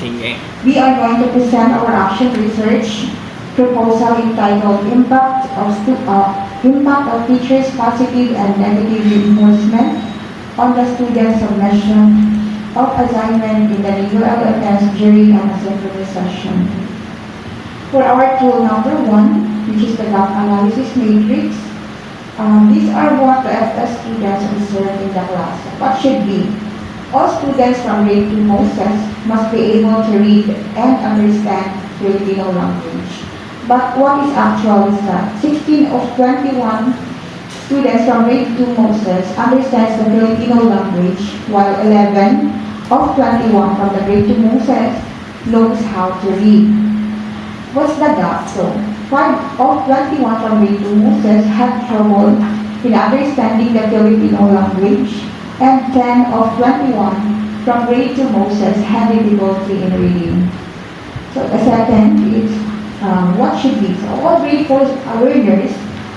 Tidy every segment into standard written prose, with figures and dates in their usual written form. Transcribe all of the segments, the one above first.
Sige. We are going to present our action research proposal entitled Impact of Teachers' Positive and Negative Reinforcement on the Student Submission of Assignment in the ULMS during an assembly session. For our tool number 1, which is the gap analysis matrix, these are what the FS students observed in the class. What should be? All students from grade 2 Moses must be able to read and understand Filipino language. But what is actual is that 16 of 21 students from grade 2 Moses understands the Filipino language, while 11 of 21 from the grade 2 Moses knows how to read. What's the gap? So, 5 of 21 from grade 2 Moses had trouble in understanding the Filipino language, and 10 of 21 from grade 2 Moses had difficulty in reading. So the second is what should be. So all grade 4 learners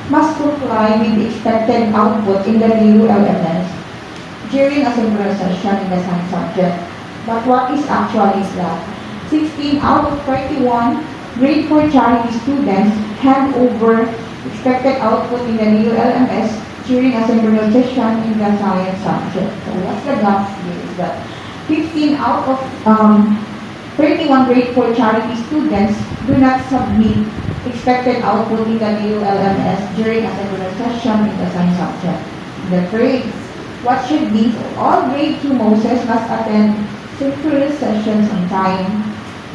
must comply with the expected output in the ULMS during a synchronous session in the science subject. But what is actually is that 16 out of 31 grade 4 charity students hand over expected output in the ULMS during a synchronous session in the science subject. So what's the gap here is that 15 out of 31 grade 4 charity students do not submit expected output in the ULMS during a synchronous session in the science subject. The third, what should be, so all grade 2 Moses must attend synchronous sessions on time.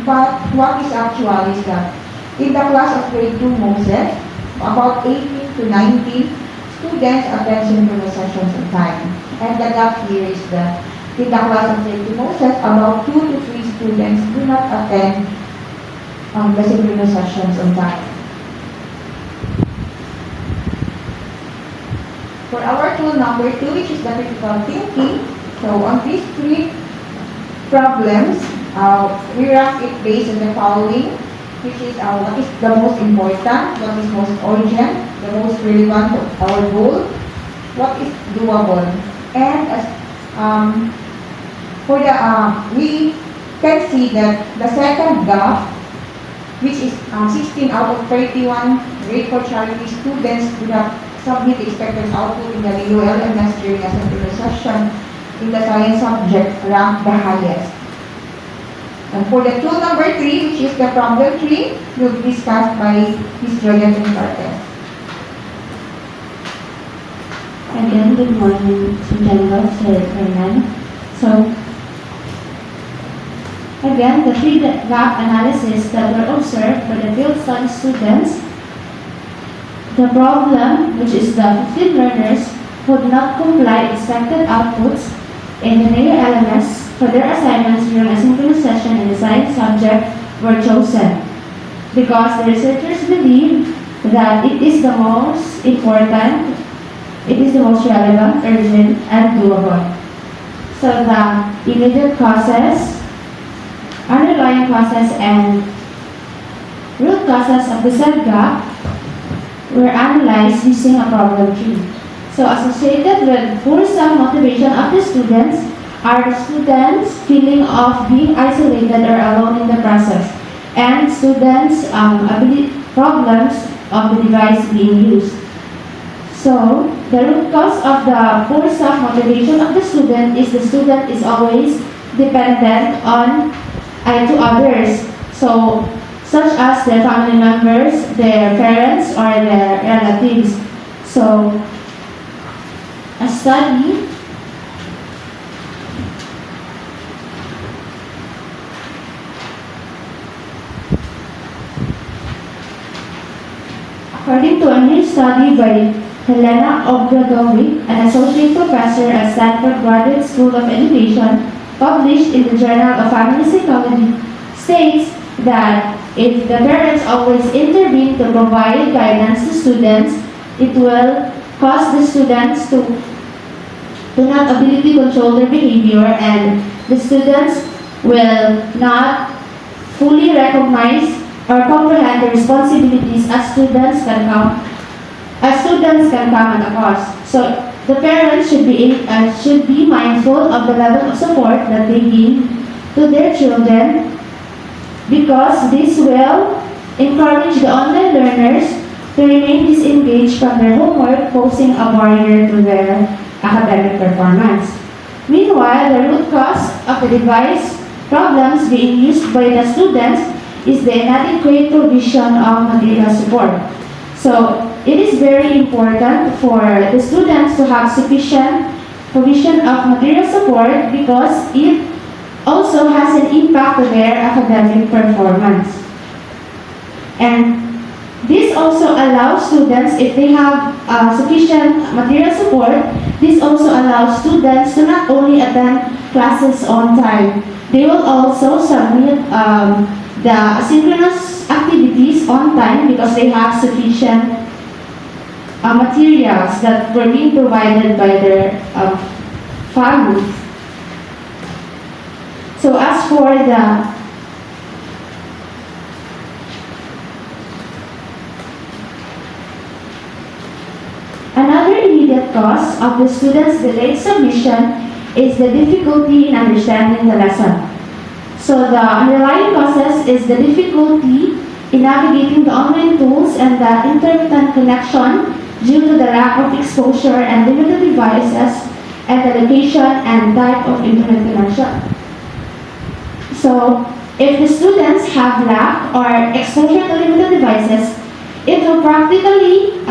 But what is actual is that in the class of grade 2 Moses, about 18 to 19 students attend synchronous sessions on time. And the gap here is that in the class of grade 2 Moses, about 2 to 3 students do not attend the synchronous sessions on time. For our tool number 2, which is the critical thinking, so on these 3 problems, we rank it based on the following, which is what is the most important, what is most urgent, the most relevant to our goal, what is doable. And as we can see that the second gap, which is 16 out of 31 grade 4 charity students do not submit expected output in the ULMS during a synchronous session in the science subject, ranked the highest. And for the tool number 3, which is the problem 3, will be discussed by Ms. Joya Cortez. Again, good morning to General Sir Hernan. So, again, the 3 gap analysis that were observed for the field study students, the problem, which is the 15 learners who do not comply expected outputs in the new LMS for their assignments during a synchronous session in the science subject were chosen because the researchers believe that it is the most important, it is the most relevant, urgent, and doable. So the immediate causes, underlying causes, and root causes of the said gap were analyzed using a problem tree. So associated with poor self-motivation of the students are the students' feeling of being isolated or alone in the process, and students' problems of the device being used. So, the root cause of the poor self-motivation of the student is the student is always dependent on to others. So, such as their family members, their parents, or their relatives. So, a study according to a new study by Helena Obradovic, an associate professor at Stanford Graduate School of Education, published in the Journal of Family Psychology, states that if the parents always intervene to provide guidance to students, it will cause the students to not ability to control their behavior, and the students will not fully recognize or comprehend the responsibilities as students can come at a cost. So the parents should be mindful of the level of support that they give to their children because this will encourage the online learners to remain disengaged from their homework, posing a barrier to their academic performance. Meanwhile, the root cause of the device problems being used by the students is the inadequate provision of material support. So, it is very important for the students to have sufficient provision of material support because it also has an impact on their academic performance. And this also allows students, if they have sufficient material support, this also allows students to not only attend classes on time, they will also submit the asynchronous activities on time because they have sufficient materials that were being provided by their families. So as for the another immediate cause of the students' delayed submission is the difficulty in understanding the lesson. So the underlying causes is the difficulty in navigating the online tools and the intermittent connection due to the lack of exposure and limited devices and the location and type of internet connection. So if the students have lack or exposure to limited devices, it will practically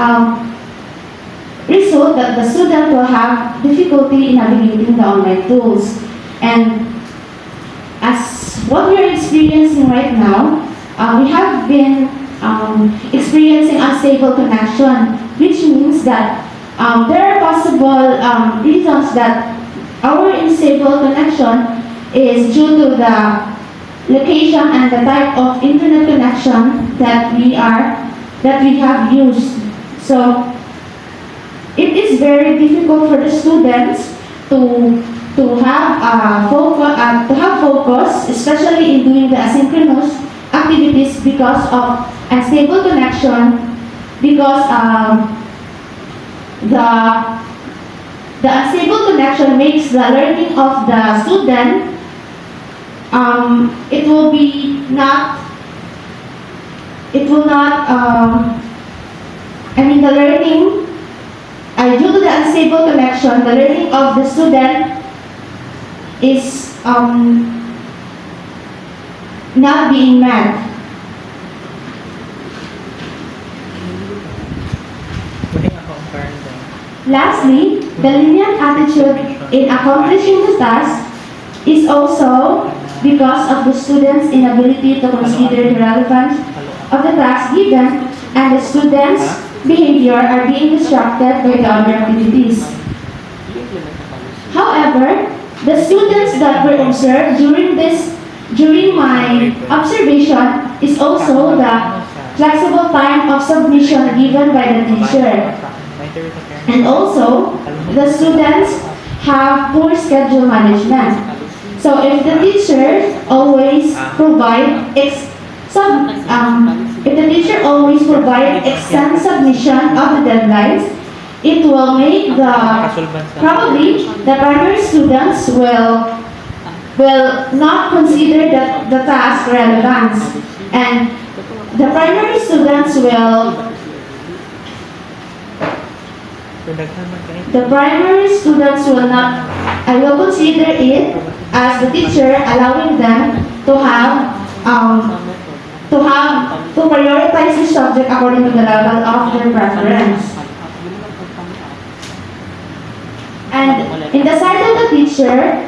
result that the student will have difficulty in navigating the online tools. And as what we are experiencing right now, we have been experiencing unstable connection, which means that there are possible reasons that our unstable connection is due to the location and the type of internet connection that we have used. So it is very difficult for the students to have focus, especially in doing the asynchronous activities because of unstable connection, because the unstable connection makes the learning of the student the learning due to the unstable connection, the learning of the student is not being met. Lastly, the lenient attitude in accomplishing the task is also because of the student's inability to consider the relevance of the task given, and the student's behavior are being distracted by the other activities. However, the students that were observed during my observation is also the flexible time of submission given by the teacher. And also, the students have poor schedule management. So if the teacher always provide extend submission of the deadlines, it will make probably the primary students will not consider the task relevance, and the primary students will consider it as the teacher allowing them to prioritize the subject according to the level of their preference. And in the side of the teacher,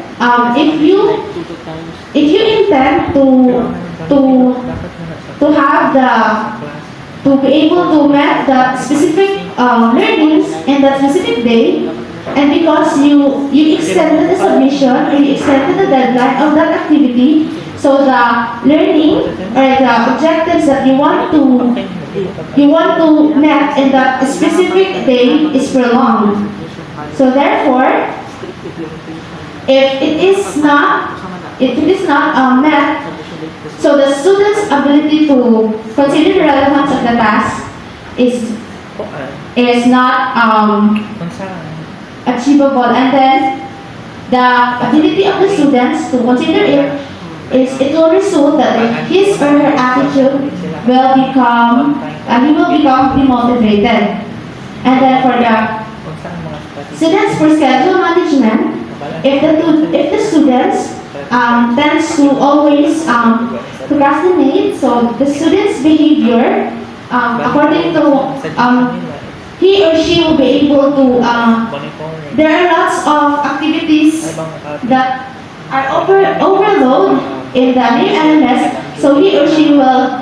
if you intend to be able to meet the specific learnings in that specific day, and because you extended the submission or you extended the deadline of that activity, so the learning or the objectives that you want to meet in that specific day is prolonged. So therefore, if it is not met, so the student's ability to consider the relevance of the task is not achievable, and then the ability of the students to consider it is it will result that his or her attitude will become, he will become demotivated. And then for the students for schedule management, if the students tends to always procrastinate, so the student's behavior, according to he or she will be able to, there are lots of activities that are overload in the new LMS, so he or she will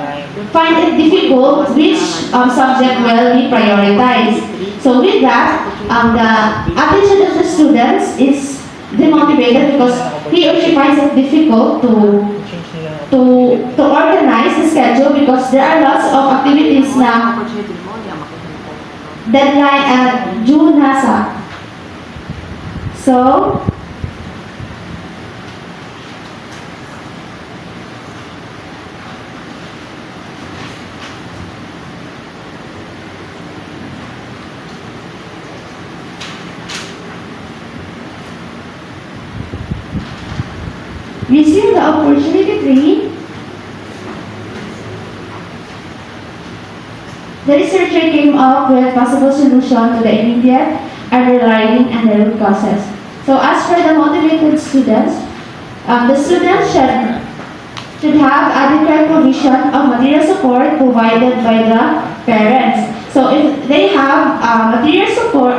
find it difficult which subject will be prioritized. So with that, the attitude of the students is demotivated because he or she finds it difficult to organize the schedule because there are lots of activities na deadline at June nasa. So, using the opportunity tree, the researcher came up with possible solution to the immediate underlying and the root causes. So as for the motivated students, the students should have adequate provision of material support provided by the parents. So if they have material support,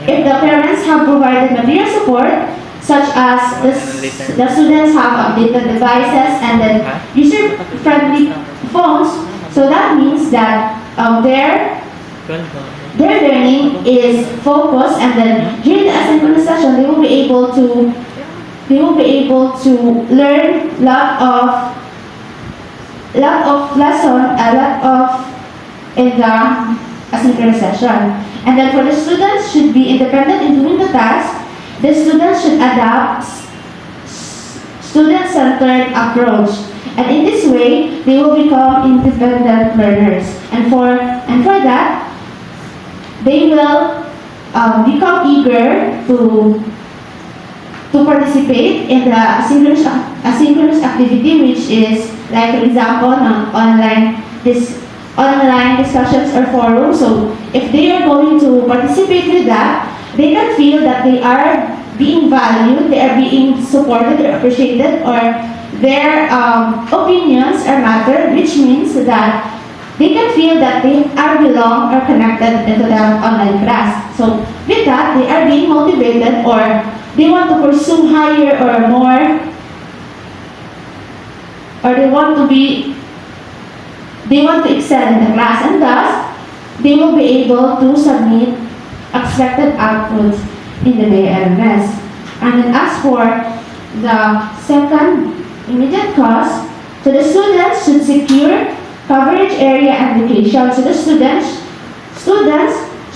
if the parents have provided material support, such as the students have updated devices and then user-friendly phones, so that means that their learning is focused, and then during the asynchronous session they will be able to learn lot of in the asynchronous session. And then for the students should be independent in doing the task. The students should adopt student-centered approach, and in this way they will become independent learners. And for that, they will become eager to participate in the asynchronous activity, which is like, for example, online discussions or forums. So if they are going to participate with that, they can feel that they are being valued, they are being supported or appreciated, or their opinions are mattered, which means that they can feel that they are belong or connected into the online class. So with that, they are being motivated, or they want to pursue higher or more, or they want to excel in the class, and thus they will be able to submit expected outputs in the LMS. And then as for the second immediate cause, so the students should secure coverage area and location. So the students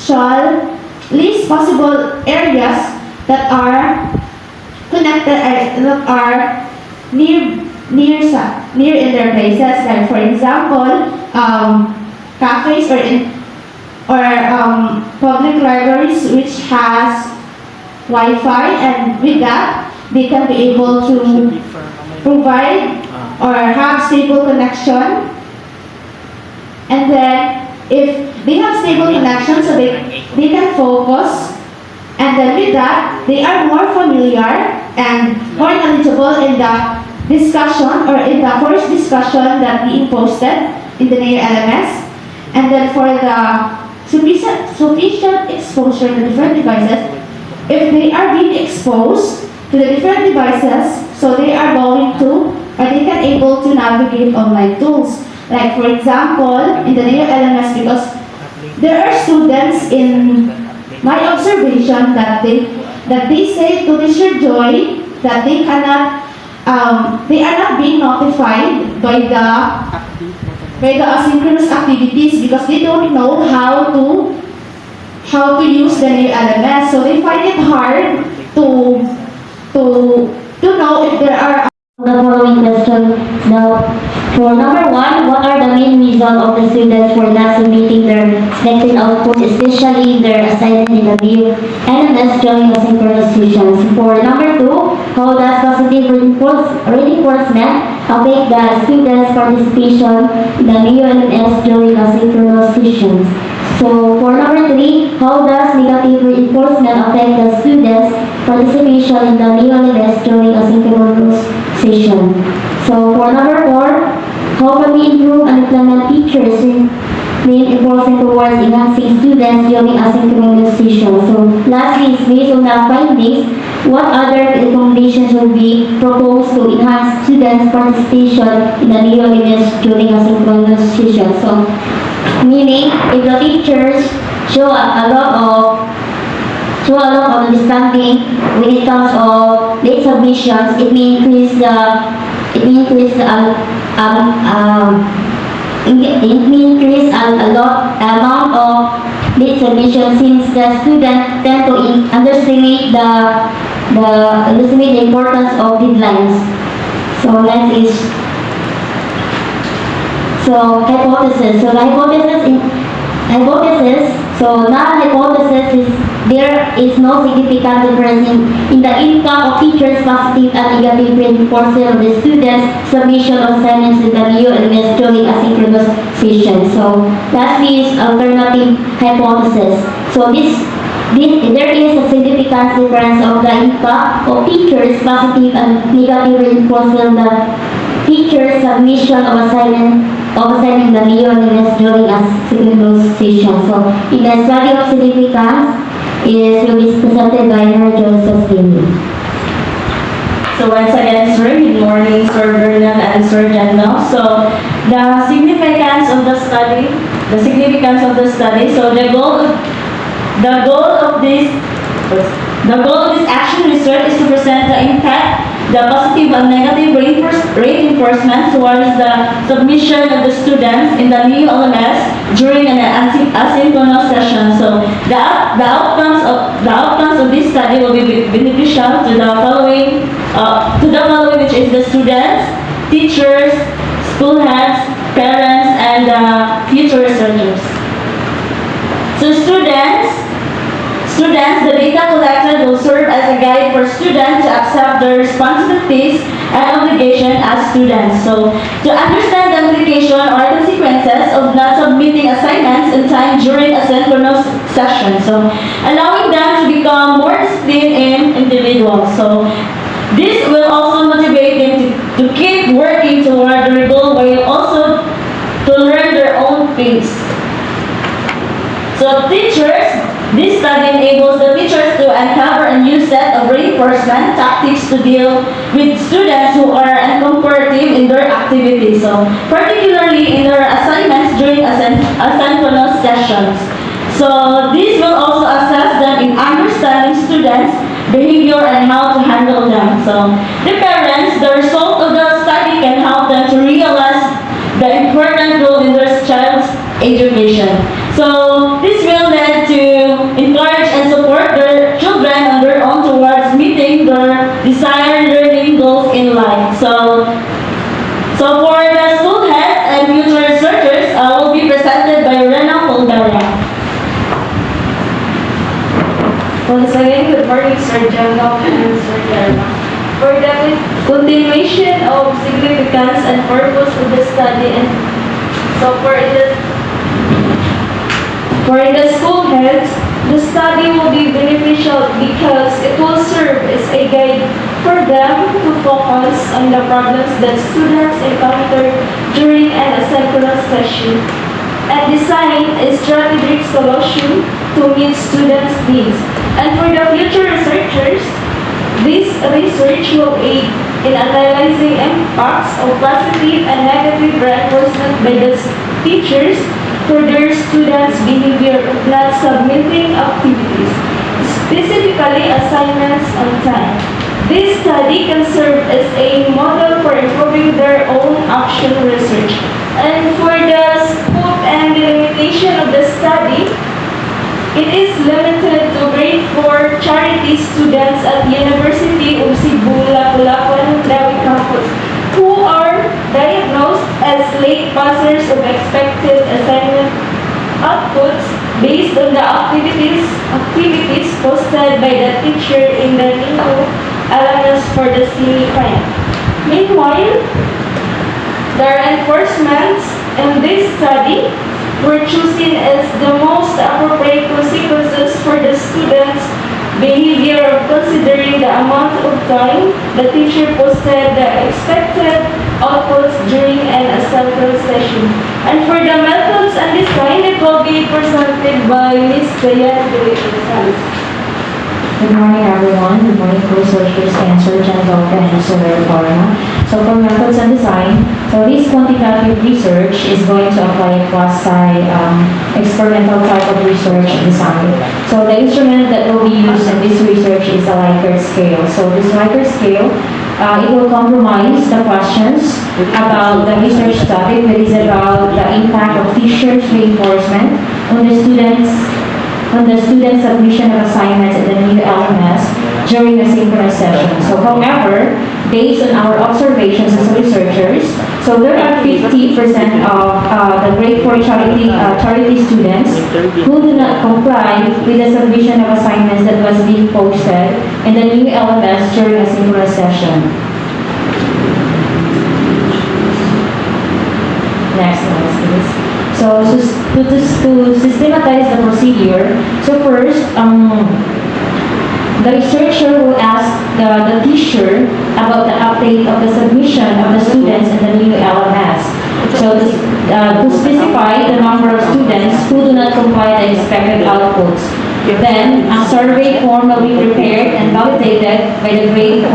shall list possible areas that are connected, that are near in their places. Like, for example, cafes or public libraries which has Wi-Fi, and with that they can be able to provide or have stable connection. And then if they have stable connection, so they can focus, and then with that they are more familiar and more knowledgeable in the discussion or in the course discussion that being posted in the NAIR LMS. And then for the sufficient exposure to different devices, if they are being exposed to the different devices, so they are going to, or they can able to navigate online tools. Like, for example, in the NAIR LMS, because there are students in my observation that they say to Teacher Joy that they cannot, they are not being notified by the asynchronous activities because they don't know how to use the NAIR LMS. So they find it hard to know if there are The following question now. For number 1, what are the main reasons of the students for not submitting their expected output, especially their assignment in the new LMS during asynchronous sessions? For number 2, how does positive reinforcement affect the students' participation in the NEO-LMS during asynchronous sessions? So for number 3, how does negative reinforcement affect the students' participation in the NEO-LMS during asynchronous session? So for number 4, how can we improve and implement features in reinforcement towards enhancing students during asynchronous session? So lastly, is based on the findings, what other recommendations will be proposed to enhance students' participation in the NEO-LMS during asynchronous session? So meaning, if the teachers show a lot of understanding when it comes of late submissions, it may increase the a lot amount of late submission, since the students tend to underestimate the importance of deadlines. So next is hypothesis. So the hypothesis. So null hypothesis is there is no significant difference in the impact of teachers' positive and negative reinforcement of the students' submission of assignments in the NEO-LMS during asynchronous session. So lastly is alternative hypothesis. So there is a significant difference of the impact of teachers' positive and negative reinforcement of the teachers' submission of assignment in the NEO-LMS during asynchronous session. So in the study of significance will be presented by Mary Joseph Lee. So once again, sir, good morning, Sir Vernon and Sir Janno. So the significance of the study. So the goal of this action research is to present the impact, the positive and negative reinforcement towards the submission of the students in the NEO-LMS during an asynchronous session. So the outcomes of this study will be beneficial to the following, which is the students, teachers, school heads, parents, and future researchers. So students, the data collected will serve as a guide for students to accept their responsibilities and obligation as students. So, to understand the implication or consequences of not submitting assignments in time during a synchronous session. So, allowing them to become more disciplined in individuals. So, this will also motivate them to keep working toward their goal while also to learn their own pace. So this study enables the teachers to uncover a new set of reinforcement tactics to deal with students who are uncooperative in their activities, so particularly in their assignments during asynchronous sessions. So this will also assess them in understanding students' behavior and how to handle them. So the parents, the result of the study can help them to realize the important role in their child's education. So this will lead to encourage and support their children on their own towards meeting their desired learning goals in life. So for the school heads and future researchers, will be presented by Rena Polgaria. Once again, good morning, Sir Jango and Sir Jarma. For the continuation of significance and purpose of the study, and so for the school heads, the study will be beneficial because it will serve as a guide for them to focus on the problems that students encounter during an asynchronous session and design a strategic solution to meet students' needs. And for the future researchers, this research will aid in analyzing impacts of positive and negative reinforcement by the teachers for their students' behavior of not submitting activities, specifically assignments on time. This study can serve as a model for improving their own action research. And for the scope and delimitation of the study, it is limited to grade 4 charity students at University of Cebu, Lapu-Lapu, campus, who are diagnosed as late passers of expected assignment outputs based on the activities posted by the teacher in the LMS for the semi-final. Meanwhile, the enforcements in this study were chosen as the most appropriate consequences for the students' behavior of considering the amount of time the teacher posted the expected outputs during an assembly session. And for the methods and design, it will be presented by Ms. Dayan Gonzalez. Good morning, everyone. Good morning, co-researchers and Surgeon Dr. and Mr. Corona. So for methods and design, so this quantitative research is going to apply a quasi-experimental type of research design. So the instrument that will be used in this research is a Likert scale. So this Likert scale, it will compromise the questions about the research topic, that is about the impact of teachers' reinforcement on the students' submission of assignments in the new LMS during the synchronous session. So however, based on our observations as researchers, so there are 50% of the grade 4 charity students who do not comply with the submission of assignments that was being posted in the new LMS during a synchronous session. Next slide, please. So to systematize the procedure, so first, the researcher will ask the teacher about the update of the submission of the students in the new LMS. So to specify the number of students who do not comply the expected outputs. Then, a survey form will be prepared and validated by the grade 4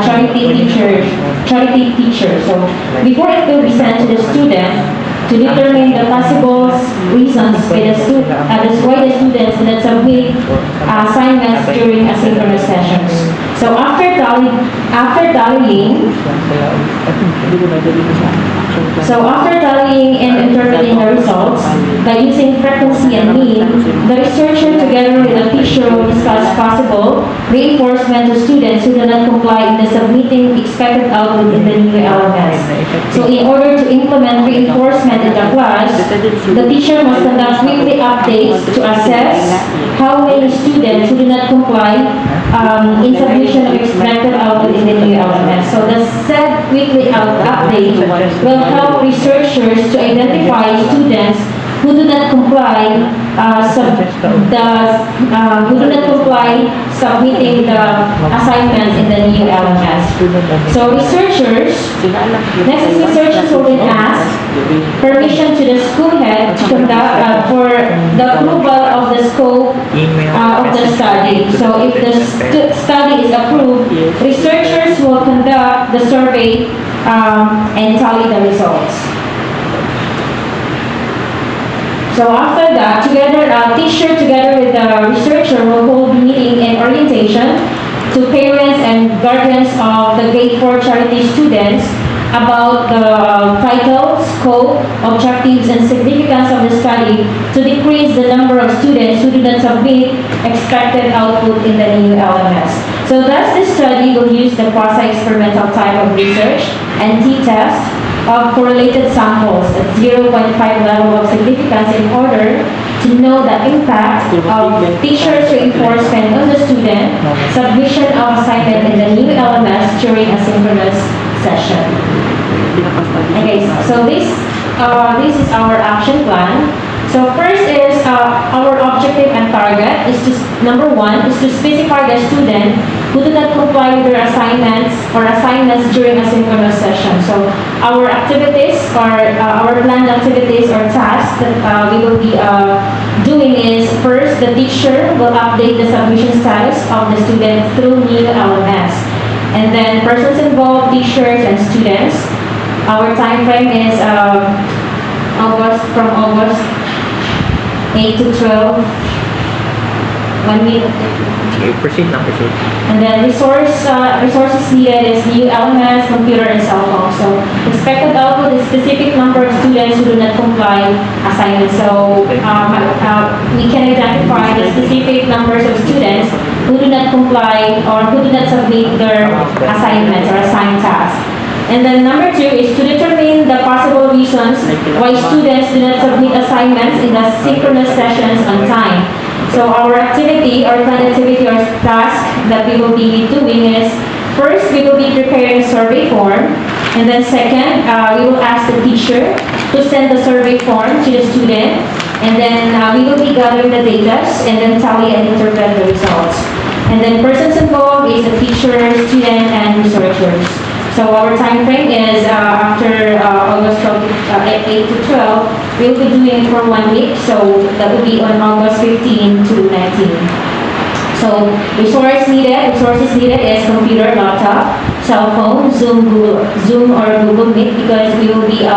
charity teacher. So before it will be sent to the student, to determine the possible reasons why the students did not submit assignments during asynchronous sessions. So after tallying and interpreting the results by using frequency and mean, the researcher together with the teacher will discuss possible reinforcement to students who do not comply in the submitting expected output in the new LMS. So in order to implement reinforcement in the class, the teacher must conduct weekly updates to assess how many students who do not comply in submission of expected output in the new LMS. So the said weekly update will help researchers to identify students who do not comply submitting the assignments in the new LMS. So researchers will then ask permission to the school head to conduct for the approval of the scope of the study. So if the study is approved, researchers will conduct the survey and tally the results. So after that, teacher together with the researcher will hold meeting and orientation to parents and guardians of the grade 4 charity students about the title, scope, objectives, and significance of the study to decrease the number of students who do not submit expected output in the new LMS. So thus this study will use the quasi-experimental type of research and t-test of correlated samples at 0.5 level of significance in order to know the impact of teachers' reinforcement on the student submission of assignment in the new LMS during a synchronous session. Okay, so this is our action plan. So first is our objective and target is to, number one, is to specify the student who did not comply with their assignments during a synchronous session. So our activities or our planned activities or tasks that we will be doing is first, the teacher will update the submission status of the student through new LMS. And then persons involved, teachers and students. Our time frame is August 8 to 12, 1 week. Okay, proceed. And then resources needed is new LMS, computer, and cell phone. So expected output is specific number of students who do not comply assignments. So we can identify the specific numbers of students who do not comply or who do not submit their assignments or assigned tasks. And then number two is to determine the possible reasons why students do not submit assignments in the synchronous sessions on time. So our activity, our planned activity or task that we will be doing is, first, we will be preparing a survey form. And then second, we will ask the teacher to send the survey form to the student. And then we will be gathering the data and then tally and interpret the results. And then persons involved is the teacher, student, and researchers. So our time frame is after August 8 to 12, we'll be doing it for 1 week. So that will be on August 15 to 19. So resources needed is computer, laptop, cell phone, Zoom or Google Meet, because we will be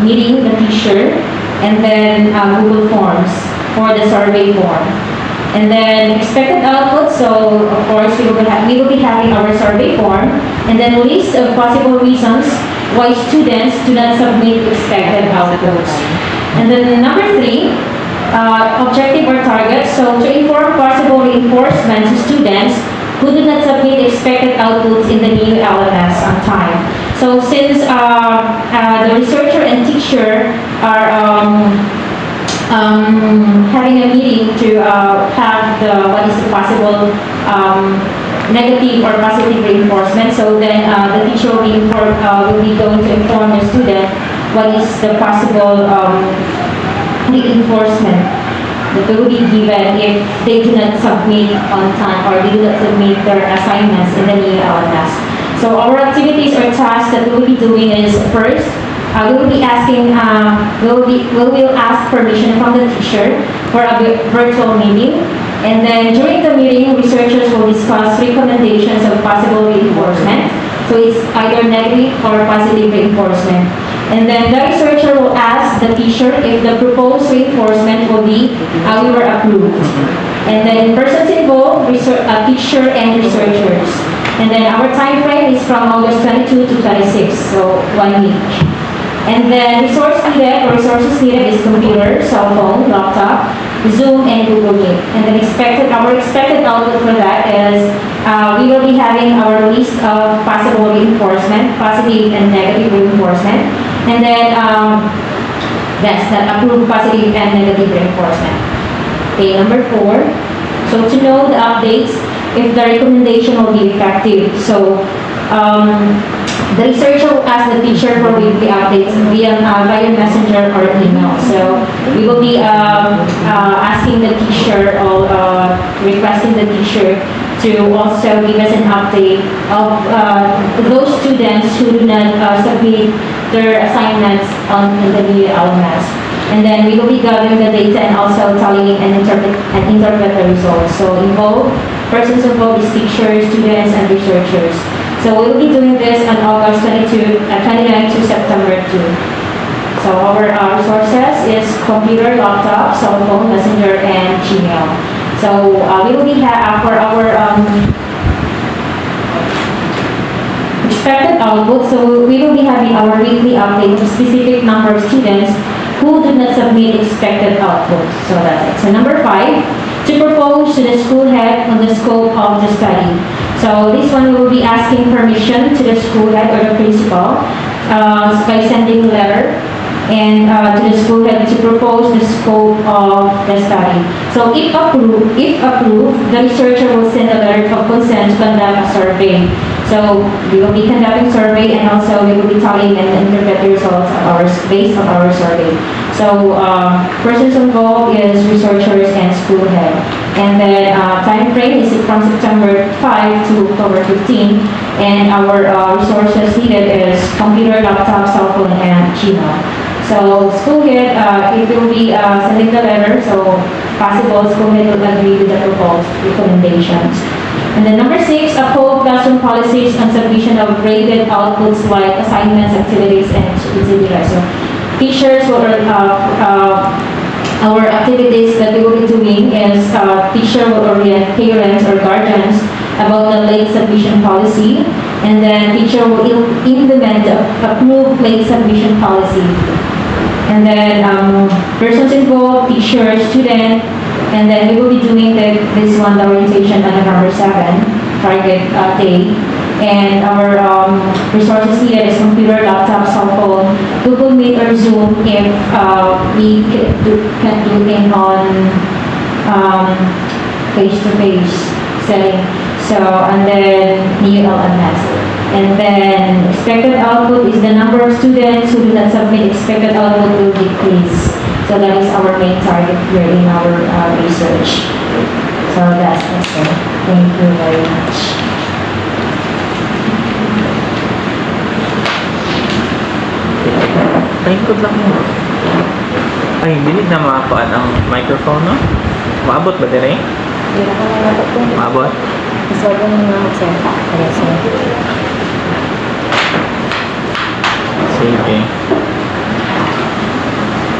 meeting the teacher, and then Google Forms for the survey form. And then expected output, so of course we will be having our survey form, and then list of possible reasons why students do not submit expected outputs. And then number 3, objective or target, so to inform possible reinforcement to students who do not submit expected outputs in the new LMS on time. So since the researcher and teacher are having a meeting to have what is the possible negative or positive reinforcement. So then the teacher will be going to inform the student what is the possible reinforcement that will be given if they do not submit on time or they do not submit their assignments in the new LMS. So our activities or tasks that we will be doing is, first, we will be asking, we will ask permission from the teacher for a virtual meeting. And then during the meeting, researchers will discuss recommendations of possible reinforcement. So it's either negative or positive reinforcement. And then the researcher will ask the teacher if the proposed reinforcement will be approved. And then persons involved, teacher and researchers. And then our time frame is from August 22 to 26, so 1 week. And then resources needed is computer, cell phone, laptop, Zoom, and Google Meet. And then our expected output for that is we will be having our list of possible reinforcement, positive and negative reinforcement. And then that's that approved positive and negative reinforcement. Okay, number 4. So to know the updates if the recommendation will be effective. So the researcher will ask the teacher for weekly updates via messenger or email. So we will be asking the teacher or requesting the teacher to also give us an update of those students who do not submit their assignments in the new LMS. And then we will be gathering the data and also tallying and interpret the results. So persons involved is teachers, students, and researchers. So we will be doing this on August 29 to September 2. So our resources is computer, laptop, cell phone, messenger, and Gmail. So we will be for our expected output. So we will be having our weekly update to specific number of students who did not submit expected output. So that's it. So number 5, to propose to the school head on the scope of the study. So this one we will be asking permission to the school head or the principal by sending a letter and to the school head to propose the scope of the study. So if approved, the researcher will send a letter of consent to conduct a survey. So we will be conducting survey and also we will be tallying and interpret the results of based on our survey. So persons involved is researchers and school head. And then time frame is from September 5 to October 15. And our resources needed is computer, laptop, cell phone, and Gmail. So school head, it will be sending the letter, so possible school head will agree with the proposed recommendations. And then number 6, uphold classroom policies on submission of graded outputs like assignments, activities, and etc. So teachers will, our activities that we will be doing is teacher will orient parents or guardians about the late submission policy, and then teacher will implement the approved late submission policy. And then persons involved, teacher, student, and then we will be doing this one, the orientation on November 7, target day. And our resources needed is computer, laptop, cell phone, Google Meet or Zoom if we can do it on face-to-face setting. So, and then NEOL advanced. And then expected output is the number of students who do not submit expected output will decrease. So that is our main target here in our research. So that's it. Thank you very much. Ay, good lang mo. Ay, bilig na makakuan ang microphone, no? Maabot ba dire? Hindi na ko nalatot ko. Maabot? Gusto ko nang mag-senta. Sige.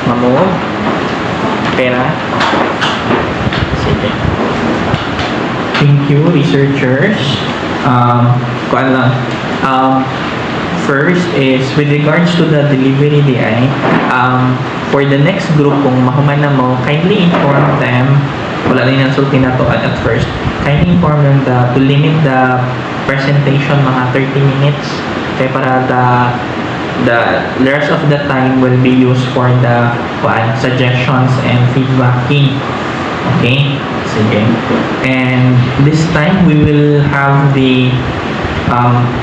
Mamuog? Okay na? Sige. Thank you, researchers. Kuan lang. First is, with regards to the delivery DI, for the next group, kung mahuman na mo, kindly inform them, wala rin ang sulti na to at first, kindly inform them to limit the presentation mga 30 minutes. Kaya para the rest of the time will be used for the suggestions and feedbacking. Okay? Sige. And this time, we will have the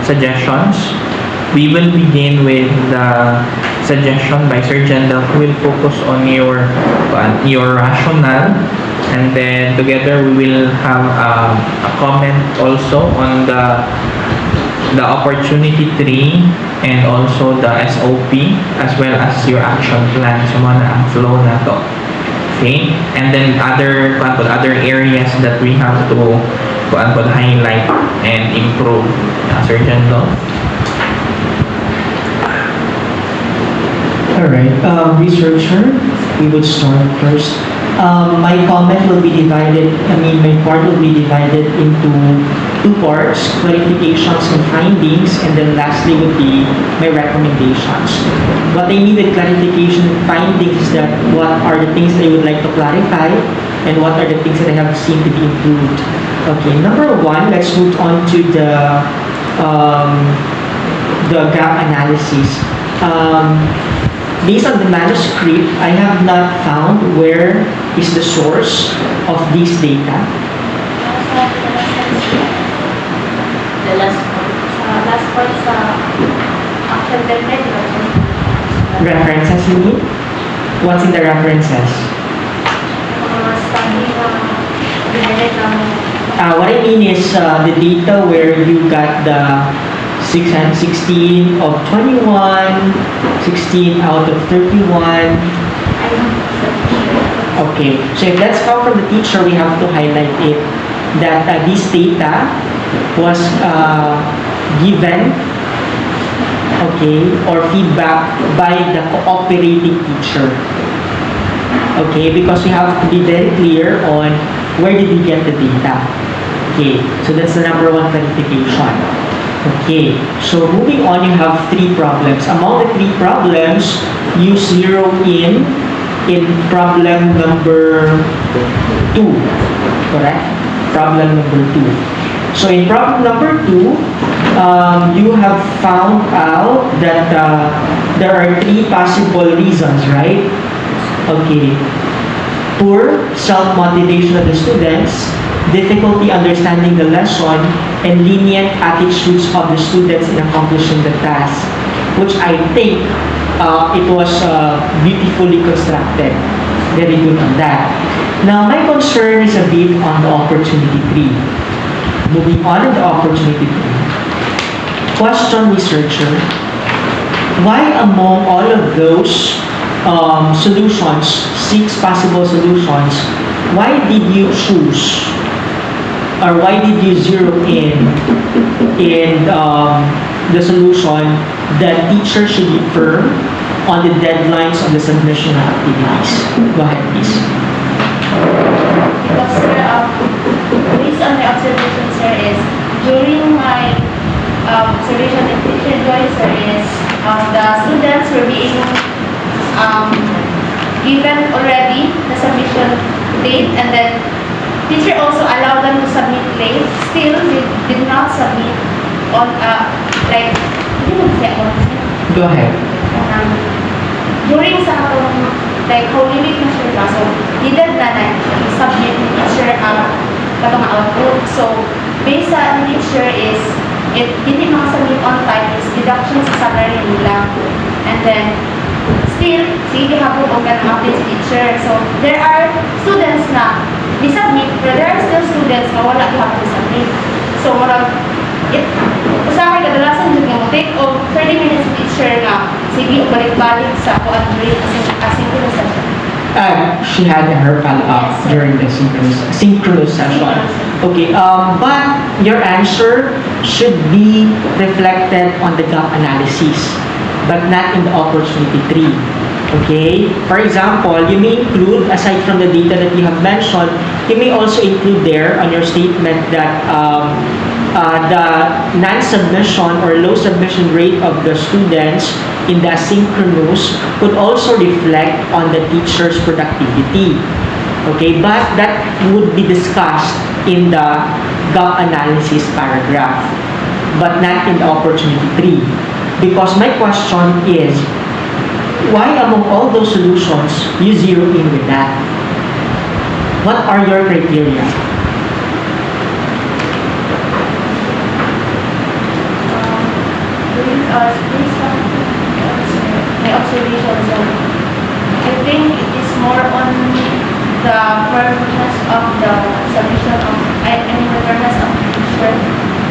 suggestions. We will begin with the suggestion by Sir Jendel, who will focus on your rationale, and then together we will have a comment also on the opportunity tree and also the SOP as well as your action plan. So mga ang flow na to. Okay? And then other areas that we have to highlight and improve. Sir Jendel. Alright, researcher, we would start first. My comment will be divided, my part will be divided into two parts, clarifications and findings, and then lastly would be my recommendations. What I mean with clarification and findings is that what are the things that I would like to clarify, and what are the things that I have seen to be improved. Okay, number one, let's move on to the gap analysis. Based on the manuscript, I have not found where is the source of this data. The last part sa action method. References you need? What's in the references? Study na divided ng What I mean is the data where you got the 16 of 21, 16 out of 31. Okay, so if that's come from the teacher, we have to highlight it that this data was given, okay, or feedback by the cooperating teacher. Okay, because we have to be very clear on where did we get the data. Okay, so that's the number one clarification. Okay, so moving on, you have three problems. Among the three problems, you zero in problem number 2, correct? Problem number 2. So in problem number 2, you have found out that there are three possible reasons, right? Okay, poor self-motivation of the students, difficulty understanding the lesson, and lenient attitudes of the students in accomplishing the task, which I think it was beautifully constructed. Very good on that. Now, my concern is a bit on the opportunity tree. Moving on to the opportunity tree. Question, researcher, why among all of those solutions, 6 possible solutions, why did you choose, or why did you zero in the solution that teachers should be firm on the deadlines of the submission of activities? Go ahead, please. Because based on my observation, sir, is during my observation in teacher Joy, sir, is the students were being given already the submission date, and then teacher also allowed them to submit late. Still, they did not submit on Go ahead. during sa atong like how limit na siya ba? So, needed na submit ni teacher ang katong output. So, based sa ni teacher is, if hindi makasubmit on time is deduction sa salary nila. And then, still, sige hapon o ganang update si teacher. So, there are students na di-submit, but there are still students na wala hapon submit. So, usahay kadalasan yung mga take of 30 minutes teacher na sige, balik-balik sa kuan grade asynchronous session. She had her follow-up during the synchronous session. Okay, but your answer should be reflected on the gap analysis, but not in the opportunity tree. Okay? For example, you may include, aside from the data that you have mentioned, you may also include there on your statement that the non-submission or low submission rate of the students in the asynchronous could also reflect on the teacher's productivity. Okay, but that would be discussed in the gap analysis paragraph, but not in the opportunity tree. Because my question is, why among all those solutions you zero in with that? What are your criteria? Based on my observations, I think it is more on the firmness of the submission of, the firmness of the teacher.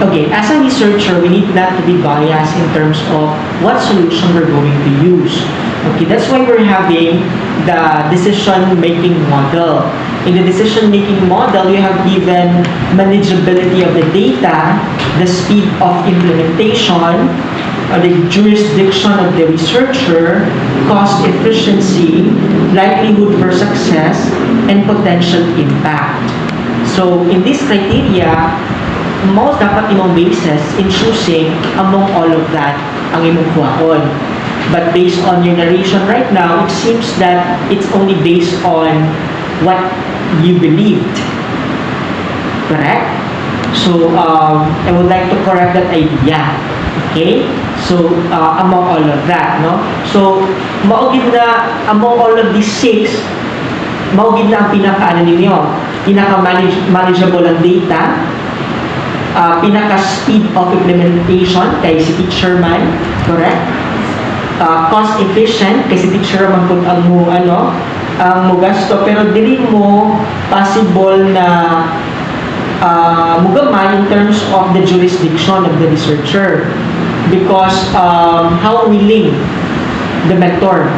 Okay, as a researcher, we need not to be biased in terms of what solution we're going to use. Okay, that's why we're having the decision-making model. In the decision-making model, you have given manageability of the data, the speed of implementation, the jurisdiction of the researcher, cost efficiency, likelihood for success, and potential impact. So, in this criteria, most dapat imong basis in choosing among all of that ang imong kuhaon. But based on your narration right now, it seems that it's only based on what you believed. Correct? So, I would like to correct that idea. Okay? So, among all of that, no? So, maugid na among all of these 6, maugid na ang pinaka-ano ninyo, pinaka-manageable ang data, pinaka-speed of implementation kay si teacher man, correct? Cost efficient kay si teacher man kung ang mo ang mo gasto, pero dili mo possible na mugamay in terms of the jurisdiction of the researcher, because how willing the mentor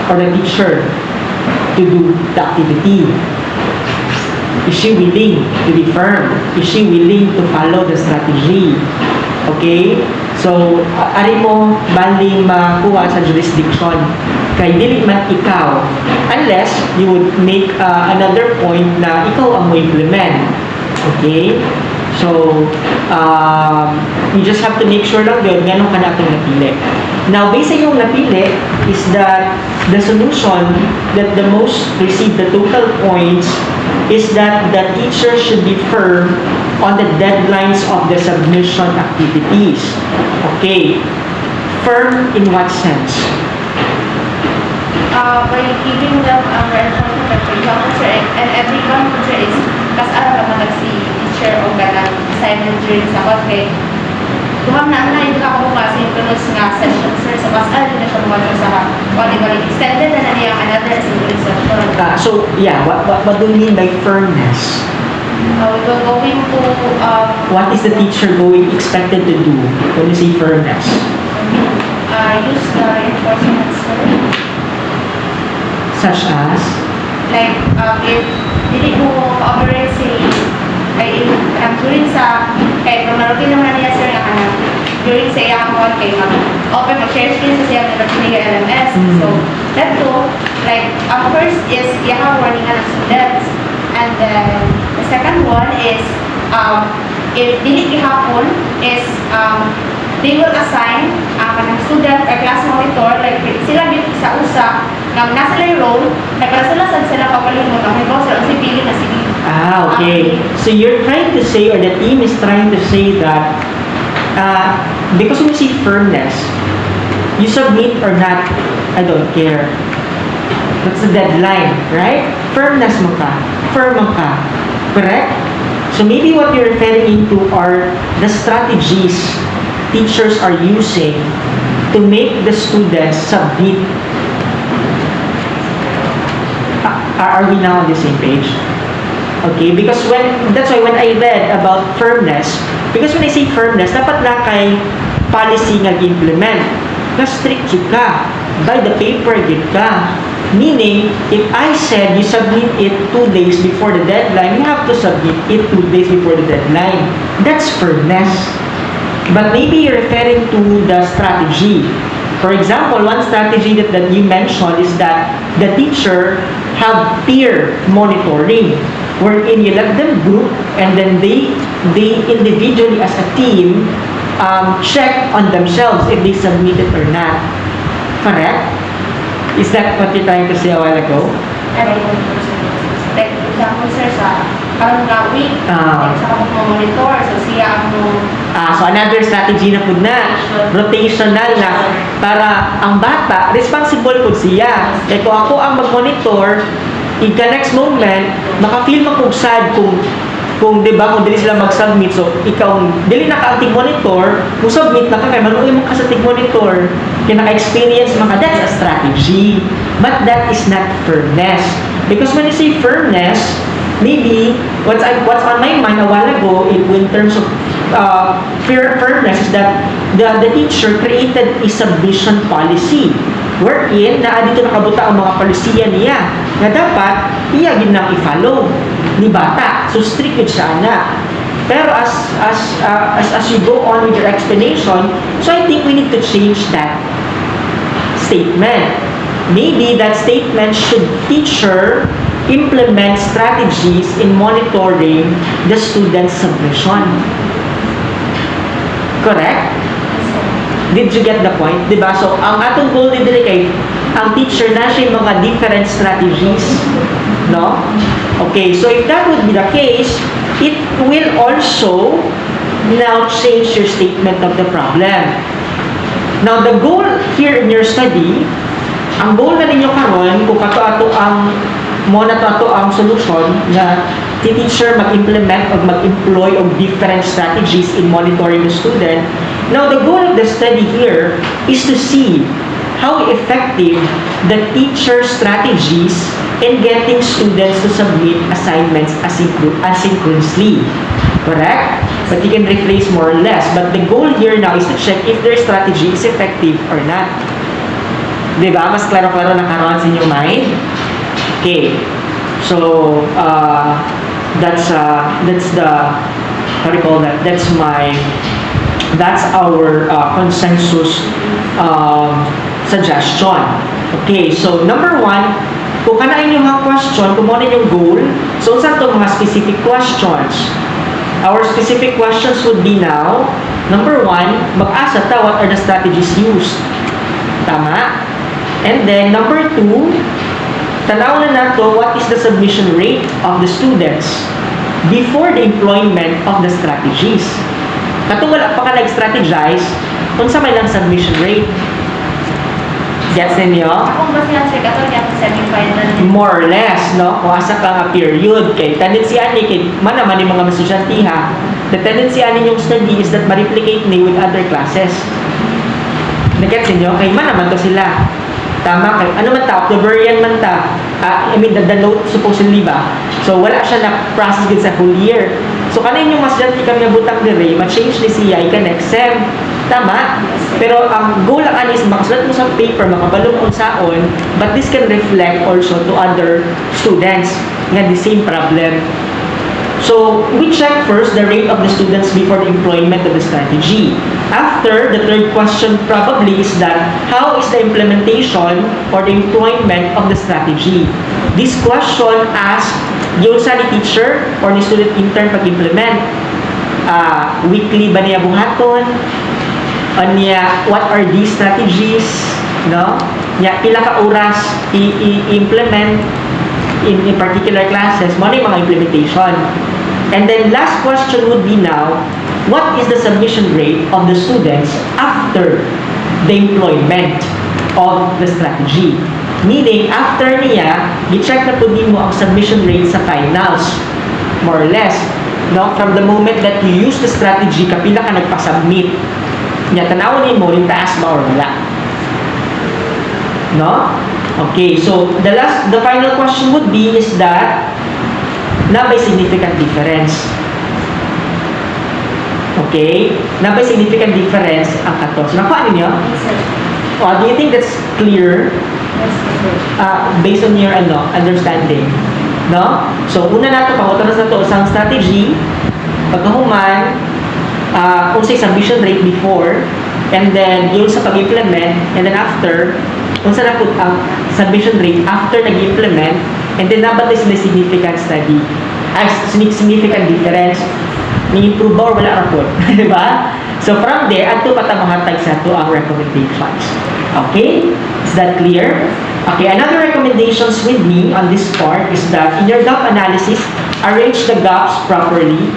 or the teacher to do the activity. Is she willing to be firm? Is she willing to follow the strategy? Okay? So, ari mo bali makuha sa jurisdiction kay dili man ikaw, unless you would make another point na ikaw ang mo implement. Okay? So, you just have to make sure lang yun, ganun ka na itong napili. Now, based sa yung napili is that the solution that the most receive the total points is that the teacher should be firm on the deadlines of the submission activities. Okay. Firm in what sense? By giving them a reinforcement that, for example, sir, and everyone teacher is kas-aral naman si teacher o ganang assignment during sa okay. Duham na hindi ka ako kasi synchronous nga session, sir. So, kas-aral na siya mga sa balik extended na niya another synchronous session. So, yeah, what do you mean by firmness? We're going to What is the teacher expected to do when you say firmness? use the reinforcement, sir. Such as? Like, if dili mo operate during sa, kaya kung naroon naman niya sir na during sa iyang account kay open mag-share screen sa siya na nagpinigay LMS. So, that too, like, first is iyang warning ng students. And then, the second one is, if dili gihapon is, they will assign ang student or class monitor, like sila dito sa usa, nang nasa lang role, nagkasala sila papalimot ang may sila si pili na sige. Okay. So you're trying to say, or the team is trying to say that because when you see firmness, you submit or not, I don't care. That's the deadline, right? Firmness mo ka. Firm ka. Correct? So maybe what you're referring into are the strategies teachers are using to make the students submit. Are we now on the same page? Okay, because that's why when I read about firmness, because when I say firmness, dapat na kay policy nga implement. Na-strict yun ka. By the paper yun ka. Meaning, if I said you submit it 2 days before the deadline, you have to submit it 2 days before the deadline. That's firmness. But maybe you're referring to the strategy. For example, one strategy that you mentioned is that the teacher have peer monitoring, wherein you let them group and then they individually as a team check on themselves if they submit it or not. Correct? Is that what you're trying to say a while ago? Like, example, sir, sa karong nga week, like, sa kapag monitor, so siya ang So another strategy na po na, rotational na, para ang bata, responsible po siya. Kaya kung ako ang mag-monitor, in the next moment, maka-feel makugsad kung di ba, kung dili sila mag-submit, so ikaw, dili na ka ang monitor, kung submit na ka, kaya manuwi mo ka sa monitor, kaya naka-experience maka, that's a strategy. But that is not firmness. Because when you say firmness, maybe, what's on my mind a while ago, in terms of firmness, is that the teacher created a submission policy, wherein, dito nakabuta ang mga polisiya niya, na dapat, iya yun nang i-follow ni bata. So, strict yun siya na. Pero as you go on with your explanation, so I think we need to change that statement. Maybe that statement should teacher implement strategies in monitoring the student's submission. Correct? Did you get the point? Diba? So, ang atong goal ni dili kay ang teacher na siya yung mga different strategies. No? Okay, so if that would be the case, it will also now change your statement of the problem. Now, the goal here in your study, ang goal na ninyo karon kung kato-ato ang ang solution na the teacher mag-implement o mag-employ of different strategies in monitoring the student. Now, the goal of the study here is to see how effective the teacher's strategies in getting students to submit assignments asynchronously. Correct? But you can rephrase more or less. But the goal here now is to check if their strategy is effective or not. Diba? Mas klaro-klaro na karoon sa inyong mind? Okay. So, that's the, how do you call that? That's our consensus suggestion. Okay, so number 1, kung kanain yung mga question, kung ano yung goal, so saan ito mga specific questions? Our specific questions would be now, number 1, mag-asa ta what are the strategies used. Tama? And then, number 2, tanaw na nato what is the submission rate of the students before the employment of the strategies. Katong wala pa ka nag-strategize, kung sa may lang submission rate. Gets ninyo? Akong ba siya, sir, katong yung semi-final. More or less, no? Kung asa ka nga period, kay tendency ani, kay manaman yung mga masudyantiha, the tendency ani yung study is that ma-replicate ni with other classes. Nagets ninyo? Kay manaman to sila. Tama, kay ano man ta, Octoberian man ta, the note supposedly ba? So, wala siya na-process good sa whole year. So, kanin yung mas dyan kami butang dire, ma-change ni siya, ika-next sem. Tama? Pero ang goal lang is makasulat mo sa paper, makabalong kung saon, but this can reflect also to other students nga the same problem. So, we check first the rate of the students before the employment of the strategy. After, the third question probably is that, how is the implementation or the employment of the strategy? This question asks, yun sa ni teacher or ni student intern pag-implement. Weekly ba niya buhaton? Niya, what are these strategies? No? Niya, pila ka oras i-implement in particular classes, mo na yung mga implementation. And then last question would be now, what is the submission rate of the students after the employment of the strategy? Meaning, after niya, i-check na po din mo ang submission rate sa finals. More or less. No? From the moment that you use the strategy, kapila ka nagpa-submit. Niya, tanawin mo, rin taas ba or wala. No? Okay, so the final question would be is that na by significant difference. Okay? Na by significant difference ang cutoff. So, nakuha ninyo? Do you think that's clear? Based on your understanding? No? So, una na ito, pangutunas na ito, isang strategy, pagkahuman, kung sa submission rate before, and then yung sa pag-implement, and then after, kung sa na put ang submission rate after nag-implement, and then dapat is may significant study, significant difference, ni-improve ba or wala rapod, di ba? So from there, ato patamahatag sa ato ang recommendations. Okay? Is that clear? Okay, another recommendations with me on this part is that in your gap analysis, arrange the gaps properly.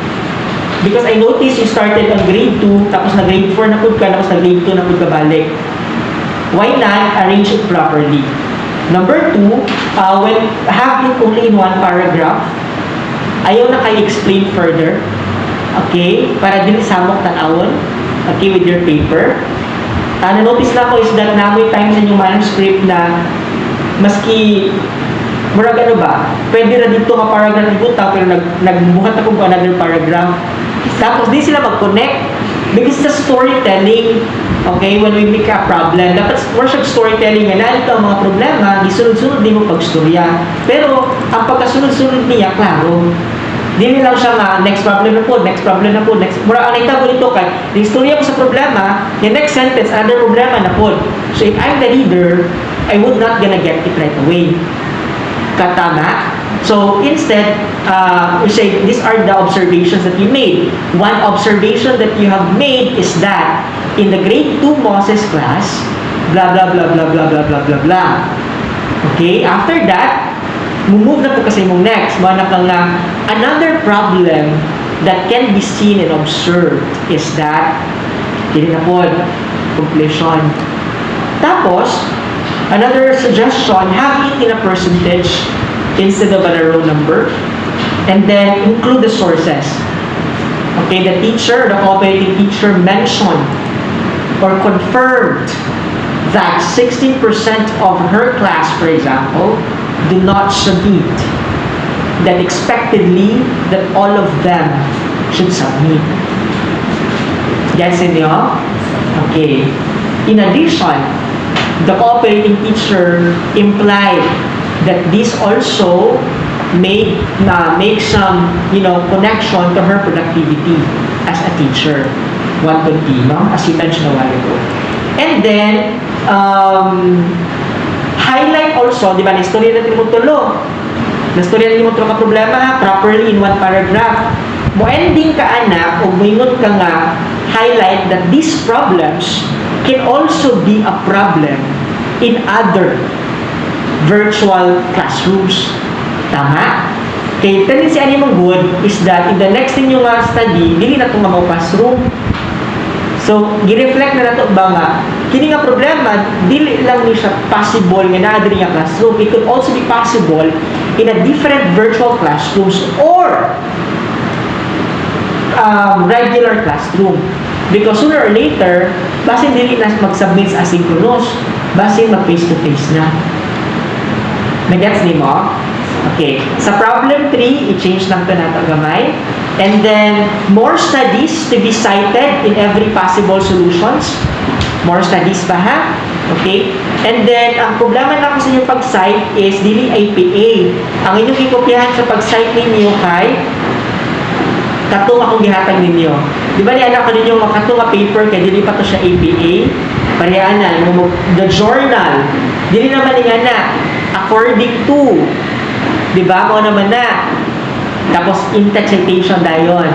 Because I noticed you started on grade 2, tapos na grade 4 na pud ka, tapos na grade 2 na pud ka balik. Why not arrange it properly? Number 2, when have it only in one paragraph, ayaw na kayo explain further. Okay? Para din samok tanawon. Okay, with your paper. Na-notice na ko is that namoy times sa inyong manuscript na maski murag ano ba, pwede na dito nga paragraph ibuta pero nagbuhat ako ko another paragraph. Tapos di sila mag-connect because sa storytelling, okay, when we make a problem, dapat more siya storytelling nga na ito ang mga problema, gisunod-sunod din mo pagstorya. Pero ang pagkasunod-sunod niya, klaro. Dili lang siya nga, next problem na po, next problem na po, next... Mura, ang naitabo nito kay, the istorya ko sa problema, the next sentence, another problema na po. So if I'm the reader, I would not gonna get it right away. Katama? So instead, we say, these are the observations that you made. One observation that you have made is that, in the grade 2 Moses class, blah, blah, blah, blah, blah, blah, blah, blah, blah. Okay? After that, move na po kasi mong next. Mana ka nga, another problem that can be seen and observed is that, hindi na po, completion. Tapos, another suggestion, have it in a percentage instead of a row number. And then, include the sources. Okay, the teacher, the cooperating teacher mentioned or confirmed that 16% of her class, for example, do not submit, then expectedly that all of them should submit. Gets it, nyo? Okay. In addition, the cooperating teacher implied that this also make some, connection to her productivity as a teacher. One could be, as you mentioned a while ago. And then, highlight also, di ba, na-istorya natin mo tulo. Na-istorya natin mo tulo ka problema properly in one paragraph. Mo ending ka, anak, o moingon ka nga, highlight that these problems can also be a problem in other virtual classrooms. Tama? Kaya tendency ani mong good is that in the next thing yung study, dili na itong mga classroom. So, gi-reflect na nato ba nga, kini nga problema, dili lang ni siya possible nga naa diri nga classroom. It could also be possible in a different virtual classrooms or regular classroom. Because sooner or later, basin dili na mag-submit sa asynchronous, basin mag-face-to-face na. Nag-gets ni mo? Okay. Sa problem 3, i-change lang ito natin gamay. And then, more studies to be cited in every possible solutions. More studies pa, ha? Okay? And then, ang problema na ko sa inyong pag-cite is dili APA. Ang inyong ikopyahan sa pag-cite ninyo kay katong akong gihatag ninyo. Di ba ni anak ko ninyo katong paper kay dili pa to siya APA? Parehana, the journal. Dili naman ni anak. According to, di ba? Mo naman na. Tapos, in-text citation dayon.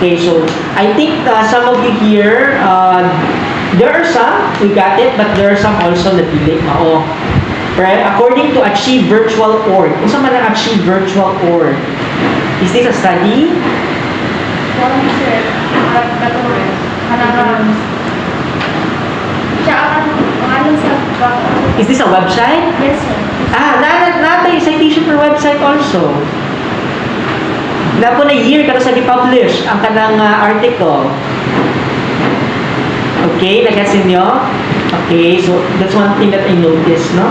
Okay, so, I think some of you here, there are some, we got it, but there are some also na dili mao. Right? According to Achieve Virtual Org. Kung saan man ang Achieve Virtual Org? Is this a study? Is this a website? Yes, sir. Not a citation for website also. Na po na year kada sa gi-publish ang kanang article. Okay, nagets niyo? Okay, so that's one thing that I noticed, no?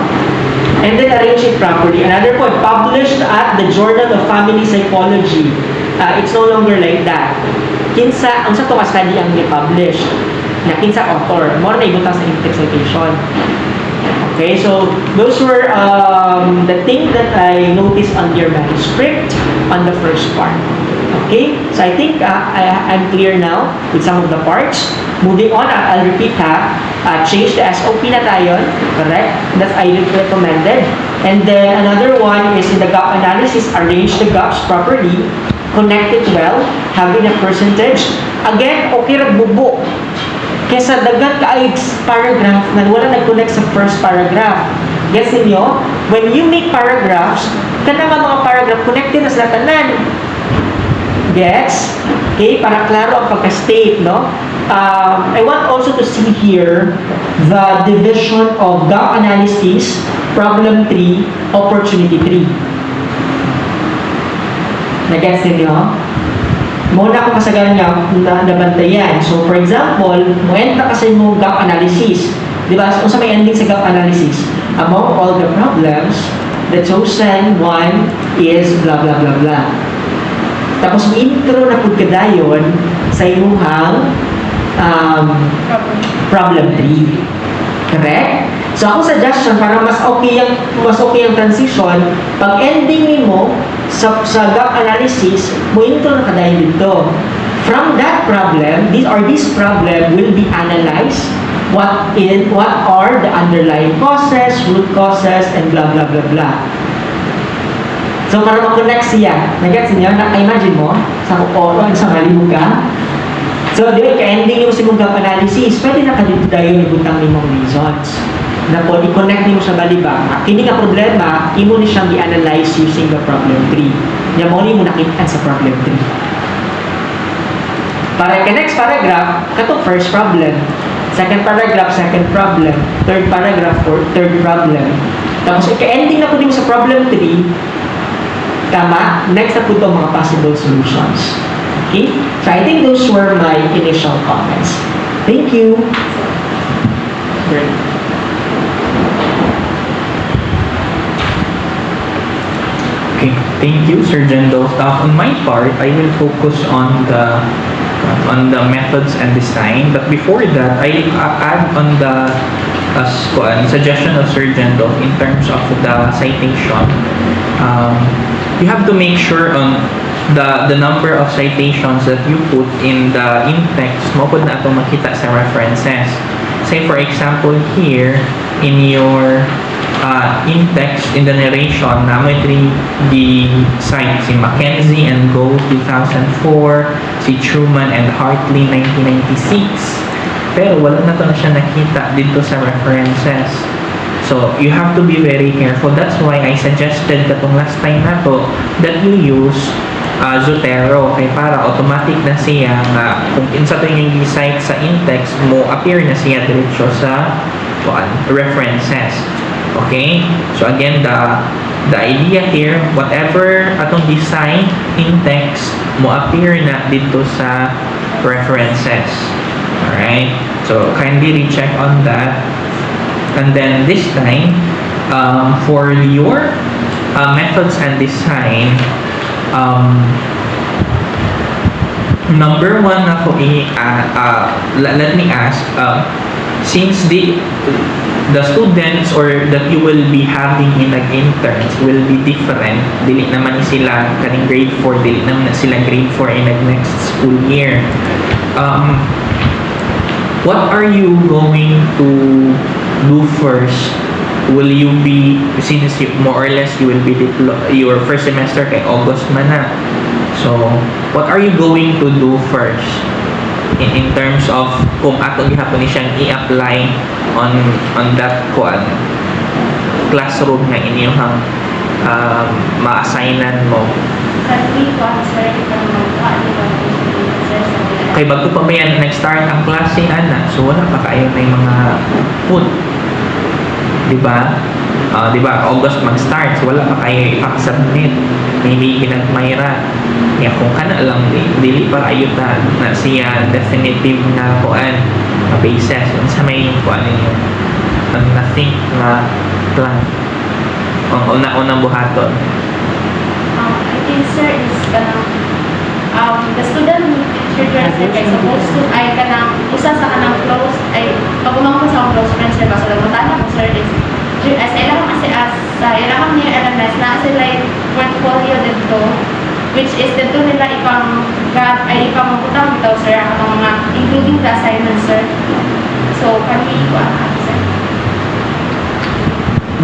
And then arrange it properly. Another point, published at the Journal of Family Psychology. It's no longer like that. Kinsa, ang sa to ka study ang i-publish. Na kinsa author, more na ibutang sa in-text citation. Okay, so those were the things that I noticed on your manuscript on the first part. Okay, so I think I'm clear now with some of the parts. Moving on, I'll repeat change the SOP na tayo, correct? That's I recommended. And then another one is in the gap analysis, arrange the gaps properly, connect it well, having a percentage. Again, okay ra bubo. Kesa dagat ka ay paragraph na wala nag-connect sa first paragraph. Guess niyo, when you make paragraphs, kana nga mga paragraph connected na sa tanan. Gets? Okay, para klaro ang pagka-state, no? I want also to see here the division of gap analysis, problem 3, opportunity 3. Nag-gets niyo? Muna ako kasagaran niya na nabantayan. So, for example, muenta kasi mo gap analysis. Di ba? Kung sa may ending sa gap analysis, among all the problems, the chosen one is blah blah blah blah. Tapos may intro na pud kadayon sa imuhang problem 3. Correct? So, ako suggestion para mas okay ang transition, pag ending nimo sa gap analysis, mo intro na kadayon dito. From that problem, this problem will be analyzed. What are the underlying causes, root causes, and blah blah blah blah. So para ma-connect siya, nag-gets niya, na-imagine mo, sa kukoron, sa malibog ka. So, di ba, ka-ending yung simong gap analysis, pwede na kadito tayo ibutang limang reasons. Na po, i-connect niyo sa balibang. Hindi nga problema, imo ni siyang i-analyze using the problem 3. Yan mo ni mo nakita sa problem 3. Para ka next paragraph, katong first problem. Second paragraph, second problem. Third paragraph, third problem. Tapos, ika-ending na po din sa problem 3, tama, next na po ito mga possible solutions. Okay? So, I think those were my initial comments. Thank you. Great. Okay, thank you, Sir Jendo. On my part, I will focus on the methods and design. But before that, I add on the suggestion of Sir Jendo in terms of the citation. You have to make sure on the number of citations that you put in the in-text mo pud na itong makita sa references. Say for example here, in your in-text, in the narration, namin the site si Mackenzie and Gold 2004, si Truman and Hartley 1996. Pero wala na to na siya nakita dito sa references. So, you have to be very careful. That's why I suggested katong last time na to that you use Zotero. Okay, para automatic na siya nga kung insa to yung i-cite sa in-text mo, appear na siya diretso sa references. Okay? So, again, the idea here, whatever atong design in-text mo, appear na dito sa references. Alright? So, kindly recheck on that. And then this time, for your methods and design, number one na ko let me ask, since the students or that you will be having in interns will be different, dili naman sila kaning grade 4, dili naman sila grade 4 in next school year. What are you going to do first? Will you be, since you, more or less you will be your first semester kay August man na. So, what are you going to do first? In terms of kung ato gihapon ni siyang i-apply on that classroom nga inyong ma-assignan mo. Kay bago pa ba yan nag-start ang klase, ana, so wala pa kayo may mga food. Di ba? Di ba, August mag-start, so wala pa kayo ipakasubmit. Maybe ginagmayra. Kaya kung kana lang, dili para ayutan na siya definitive na kuan, na basis. Sa may kuan ninyo, ang nothing na plan. Ang una-unang buhaton. I think, sir, is the student teacher sir ay supposed to ay usa sa kanang close ay pagumang ko sa akong close friends sir basta lang mo sir is sa ilang sa ilang niya LMS na sila portfolio dito which is dito nila ipamutang bitaw sir ang mga including the assignments sir. So kami ko sir.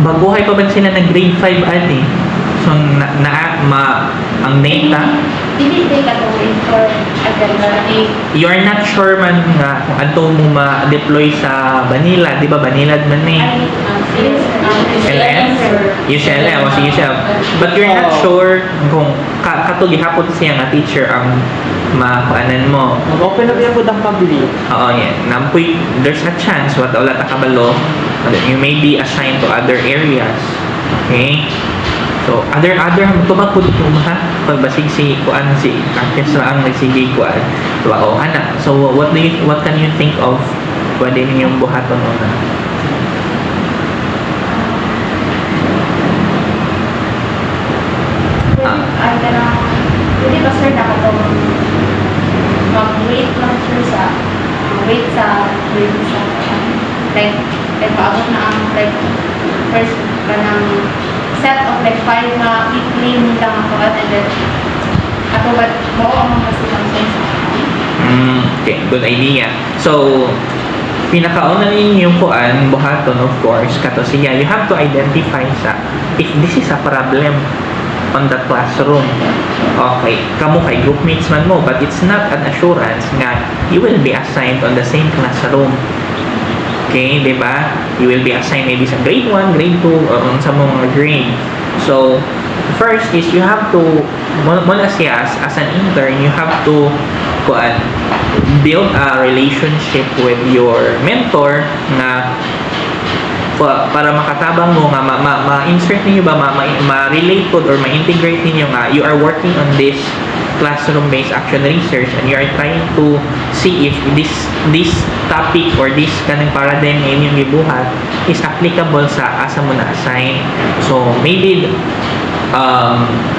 Baguhay pa ba sila ng grade 5 ate? So, ang data, Hindi ka to wait for agenda. you are not sure man nga kung ato mo ma-deploy sa Manila. Di ba Manila man eh? LM? UCLM, o si UCLM. But you're not sure kung katuli hapon siya nga teacher ang makuanan mo. Mag-open up yan po ng public. Oo, yan. Nampoy, there's a chance what wala ta kabalo that you may be assigned to other areas. Okay? So, other tubag po dito ha? Pagbasig si kuan si Kakis na ang nagsigi kuan. So, ana. So, what can you think of pwede ninyong buhaton una? Pwede ba sir nakatong mag-wait lang sir sa like paabot na ang first kanang set of 5 na i-claim nila ako and then ako ba mo ang mga silang Okay, good idea. So, pinakauna ninyo yung kuan, buhaton of course, kato siya, you have to identify if this is a problem on the classroom. Okay, kamo kay groupmates man mo, but it's not an assurance nga you will be assigned on the same classroom. Okay, di ba? You will be assigned maybe sa grade 1, grade 2, or sa mga grade. So, first is you have to, muna siya as an intern, you have to build a relationship with your mentor na para makatabang mo nga ma-insert niyo ba ma-relate or ma-integrate niyo nga you are working on this classroom-based action research and you are trying to see if this topic or this kanang paradigm na inyong gibuhat is applicable sa asa mo na-assign. So maybe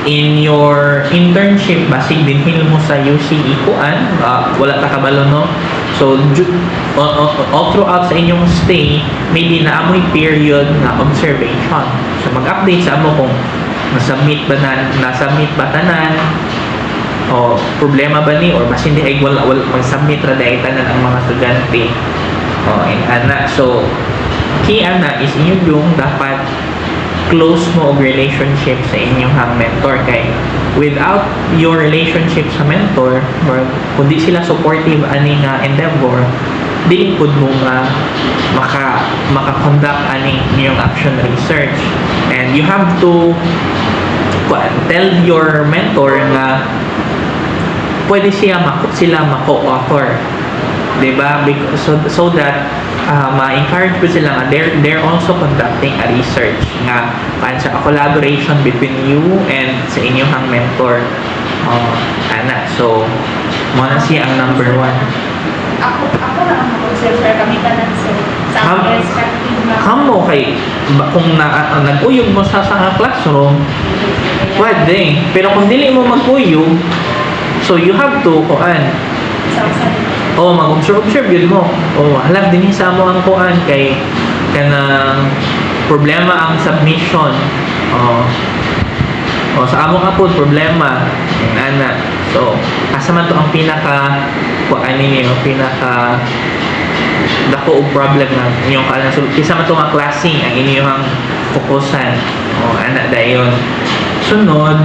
in your internship basig dinhil mo sa UCE kuan wala ta kabalo no. So all throughout sa inyong stay maybe naamoy period na observation. So mag-update sa amo kung nasubmit ba tanan o problema ba ni or mas hindi ay wala mag-submit ra dahil tanan ang mga estudyante. So key is inyo yung dapat close mo og relationship sa inyong mentor kay without your relationship sa mentor or kundi sila supportive ani nga endeavor dili pud mo maka-conduct ani inyong action research and you have to tell your mentor na pwede sila mako-author, diba? So that ma-encourage po sila nga they're also conducting a research nga sa a collaboration between you and sa inyong mentor. So mo na siya ang number 1. Ako na ang mag-observe kami tanan sir sa respective na Kamo kay kung nag-uyog mo sa classroom pwede, pero kung dili mo mag-uyog so you have to mag-observe yun mo. Halag din sa mo ang kuan kay kanang problema ang submission. Sa among apod problema ana. So asa man to ang pinaka kuan ninyo, pinaka dako og problem na inyong kanan. So kisa man to nga klase ang inyong fokusan. Ana dayon. Sunod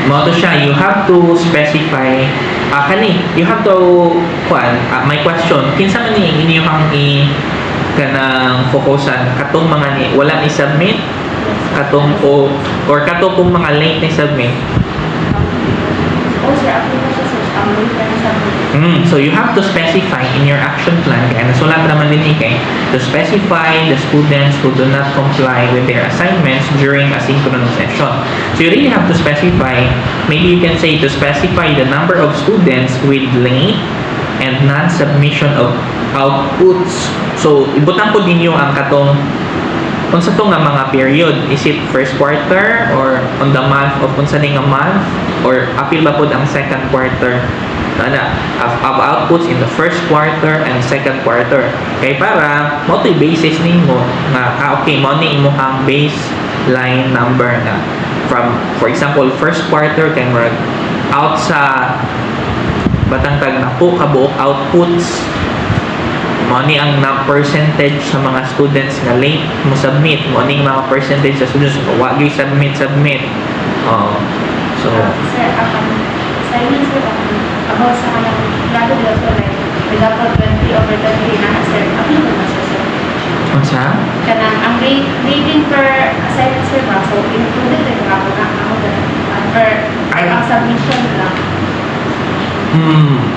mo to siya, you have to specify you have to my question kinsa man ni inyong kanang fokusan katong mga wala ni submit katong or katong mga late ni submit sir ako na siya sir ang late na sa So you have to specify in your action plan, kaya nasulat naman din kay to specify the students who do not comply with their assignments during asynchronous session. So you really have to specify, maybe you can say to specify the number of students with late and non-submission of outputs. So ibutang po ninyo ang katong unsa to nga mga period, is it first quarter or on the month of unsa ni nga month, or apil ba pod ang second quarter of outputs in the first quarter and second quarter, kay para mo to basis nimo nga okay mo ni imo ang baseline number na from, for example, first quarter kay murag out sa batang na po kabuok outputs mo ni ang percentage sa mga students nga late mo submit, mo ni mga percentage sa students nga wa gyud submit. So Sir, assignments ko about sa kanang lato dito so like dapat 20 over 20 na sir. Apil ko na sir. unsa Kanang ang rating per assignments sir ba? So included rin ako na ako per ang submission lang.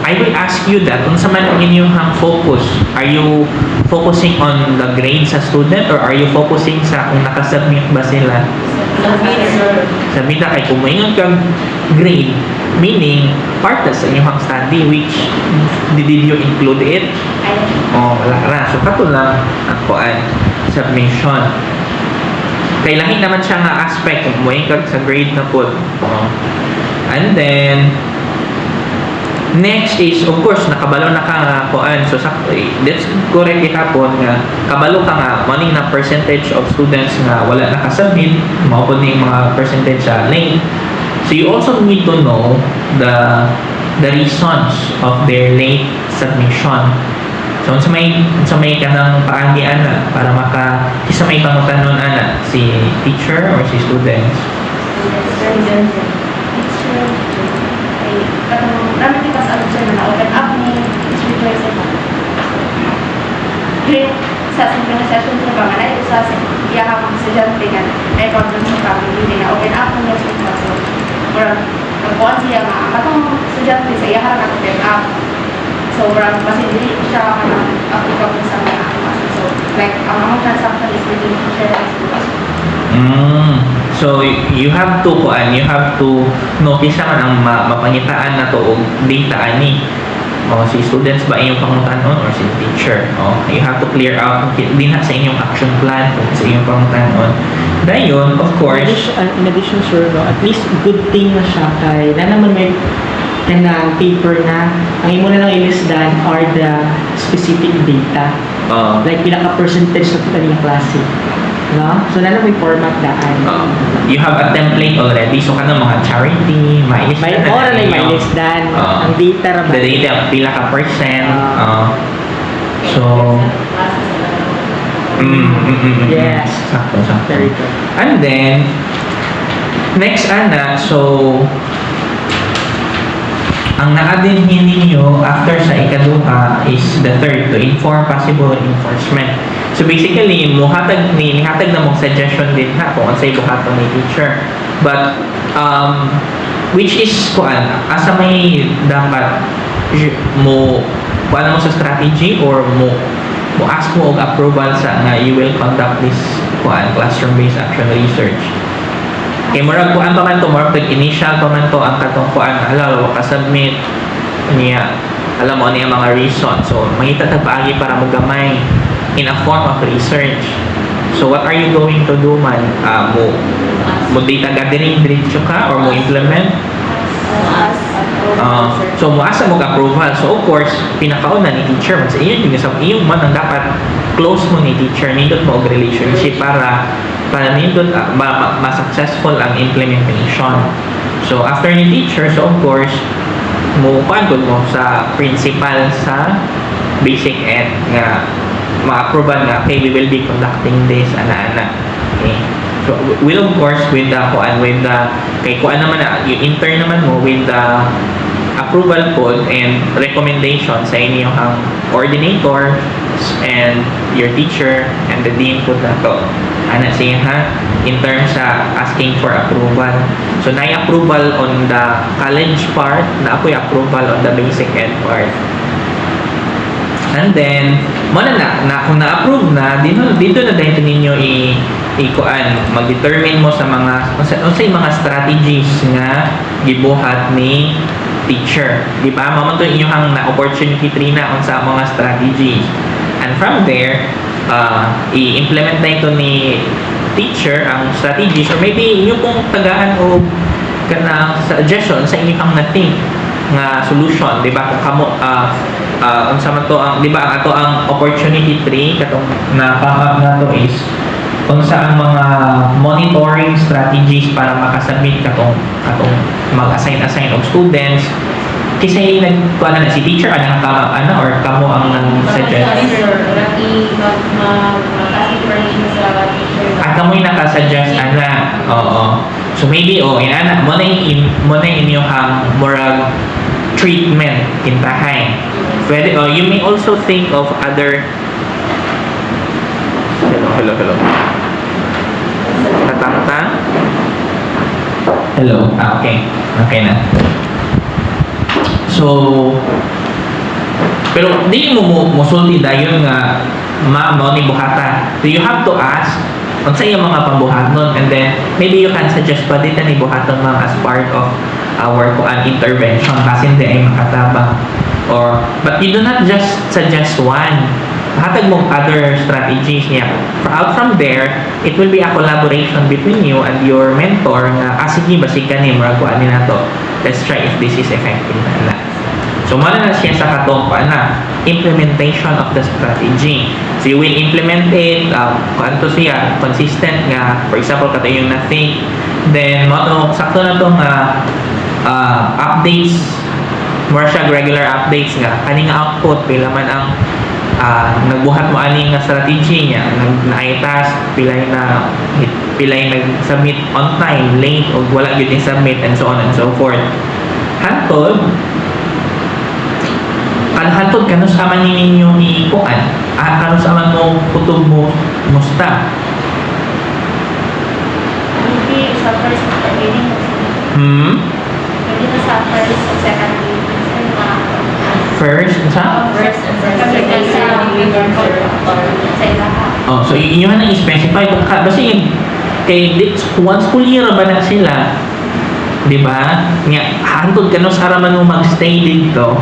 I will ask you that unsa man ang inyong focus. Are you focusing on the grade sa student or are you focusing sa kung nakasubmit ba sila? Submit na kay kung moingon kang grade, meaning part na sa inyong study, which did you include it? Wala ra. So kato lang ako ay submission. Kailangan naman siya nga aspect kung moingon kag sa grade na po. And then next is, of course, nakabalo na ka nga kuan. So, let's correct it hapon nga, kabalo ka nga, maning na percentage of students nga wala nakasubmit, maupod na yung mga percentage sa late. So, you also need to know the reasons of their late submission. So, sa may kanang paandian na, para isa may pangutanon ana, si teacher or si students. Katong namin kita sa sir na open up ni teacher sa during sa synchronous session sa mga na sa iya ka mga estudyante nga ay problem sa family na open up mo sa class or pagkuhan siya nga katong estudyante sa iya ka open up so parang kasi hindi siya applicable sa mga so like ang mga transaction is between teacher and student. So you have to notice ang mapangitaan na to og data ani. Si students ba inyong pangutanon or si teacher? You have to clear out din sa inyong action plan kung sa inyong pangutanon. Dayon, of course, In addition, sir, at least good thing na siya kay na naman may kanang paper na ang imo na lang ilisdan are the specific data. Like pinaka-percentage sa kanila klase. No? So, na may format daan. You have a template already. So, kanang mga charity, mais May na oral ay ninyo. may lisdan. Ang data ra ba? The data, pila ka percent. So, Yes. sakto. Very good. And then, next so, ang naadinhin ninyo after sa ikaduha is the third, to inform possible enforcement. So basically, nihatag na mong suggestion din ha kung ansay buhaton ni teacher. But, which is, asa may dapat kuan mo sa strategy or mo ask mo og approval sa nga you will conduct this classroom-based action research. Kay murag kuan pa man to, murag initial pa man to ang katong wa ka submit niya. Alam mo niya mga reason. So mangita tag paagi para mo gamay in a form of research. So what are you going to do man? Mo data gathering diretso ka or mo implement? So mo asa mo approval. So of course, pinakauna ni teacher man sa iyong man ang dapat close mo ni teacher, nindot mo og relationship para nindot ma-successful ang implementation. So after ni teacher, so of course mo sa principal sa basic ed nga ma-approval nga okay, we will be conducting this ana. Okay. So will of course with the kay naman yung intern naman mo with the approval code and recommendation sa inyong coordinator and your teacher and the dean po na to. ana siya ha, in terms sa asking for approval. So na approval on the college part, na ako'y approval on the basic ed part. And then mo na kung na-approve na dito na dito ninyo mag-determine mo sa mga unsay mga strategies nga gibuhat ni teacher, di ba? Maman to inyong na opportunity 3 na unsa mga strategies, and from there i-implement na ito ni teacher ang strategies, or maybe inyo pong tagaan o kana suggestion sa inyong na-think nga solution, di ba? Kung kamo unsa man to ang, di ba, ang ato ang opportunity 3 katong na pang-up na to is unsa ang mga monitoring strategies para makasubmit katong mag-assign of students. Kasi nagkuha na si teacher ana kama or kamo ang nag-suggest. Kamo'y nakasuggest ana. Oo. So maybe inana mo na inyong murag treatment kintahay. Pwede you may also think of other. Hello. Natangtang? Hello. Okay na. So, pero di mo musulti dayon nga mao ni buhata. So you have to ask unsa yung mga pambuhaton, and then maybe you can suggest pa dito ni buhaton mga as part of our intervention kasi hindi ay makatabang. But you do not just suggest one. Hatag mo other strategies niya. Out from there, it will be a collaboration between you and your mentor na sige basikan ni murag kuan ni nato. Let's try if this is effective na. So mara na siya sa katong implementation of the strategy. So you will implement it kanto siya consistent nga, for example kato yung na-think, then sakto na tong updates, more siya regular updates nga kaning output pila man ang nagbuhat mo aning nga strategy niya, na-task, pilay nag-submit on time, late, o wala yun submit, and so on and so forth. Hantod kano sa man ninyo iikuan, kano sa man mo kutob mo musta. Maybe sa first reading. Maybe sa first and second reading. First and so inyo na i-specify kasi once clear ba na sila, di ba? Nga hantod kano sa raman mo magstay dito,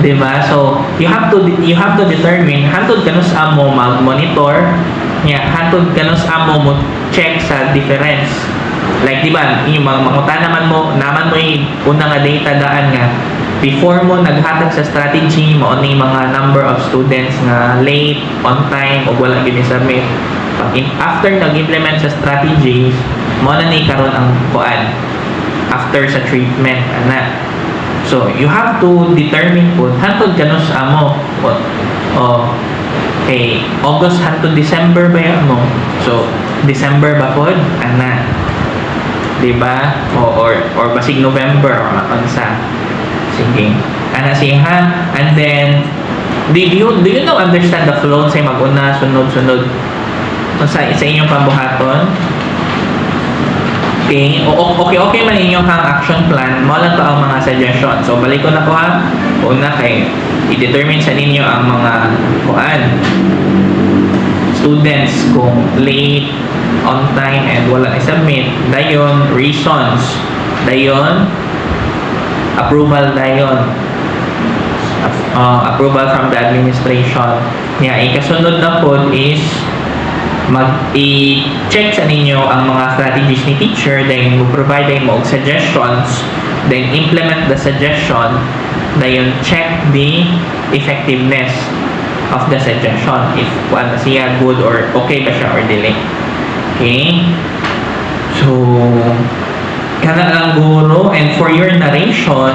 di ba? So you have to determine hantod kano sa mo mag-monitor, nga hantod kano sa mo check sa difference. Like di ba, yung mangutan naman mo yung una nga data daan nga before mo naghatag sa strategy mo ni mga number of students nga late, on time, o wala gini submit. After nag-implement sa strategies, mo na ni karon ang kuan after sa treatment ana. So you have to determine po hantod kano sa amo. Okay, August hantod December ba yan mo? So December ba pod ana? Diba? Or basig November or makansa. Sige. Ana siya. And then do you know understand the flow say mag-una sunod-sunod sa inyong pambuhaton? Okay man inyong action plan, mo lang to ang mga suggestion. So balik ko na ko ha. Una kay i-determine sa ninyo ang mga students kung late, on time, and wala i-submit. Dayon reasons. Dayon approval dayon. Approval from the administration. Ikasunod na po is i-check sa ninyo ang mga strategies ni teacher, then provide mo suggestions, then implement the suggestion, then check the effectiveness of the suggestion, if siya good or okay ba siya or dili. Okay? So kana lang guro, and for your narration,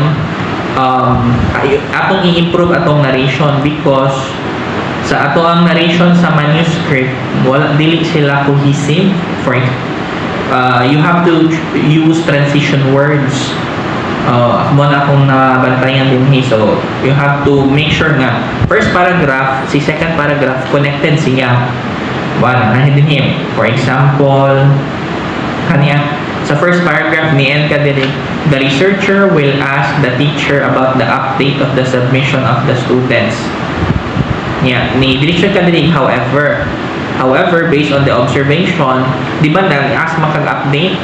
atong i-improve atong narration because sa ato ang narration sa manuscript wala dili sila cohesive. You have to use transition words. Mo na akong nabantayan din so you have to make sure nga first paragraph si second paragraph connected siya, one, ahead him. For example, kanya, sa first paragraph ni Enka dili, the researcher will ask the teacher about the update of the submission of the students. Yeah, ni direction ka dili, however, based on the observation, di ba nag-ask makag-update?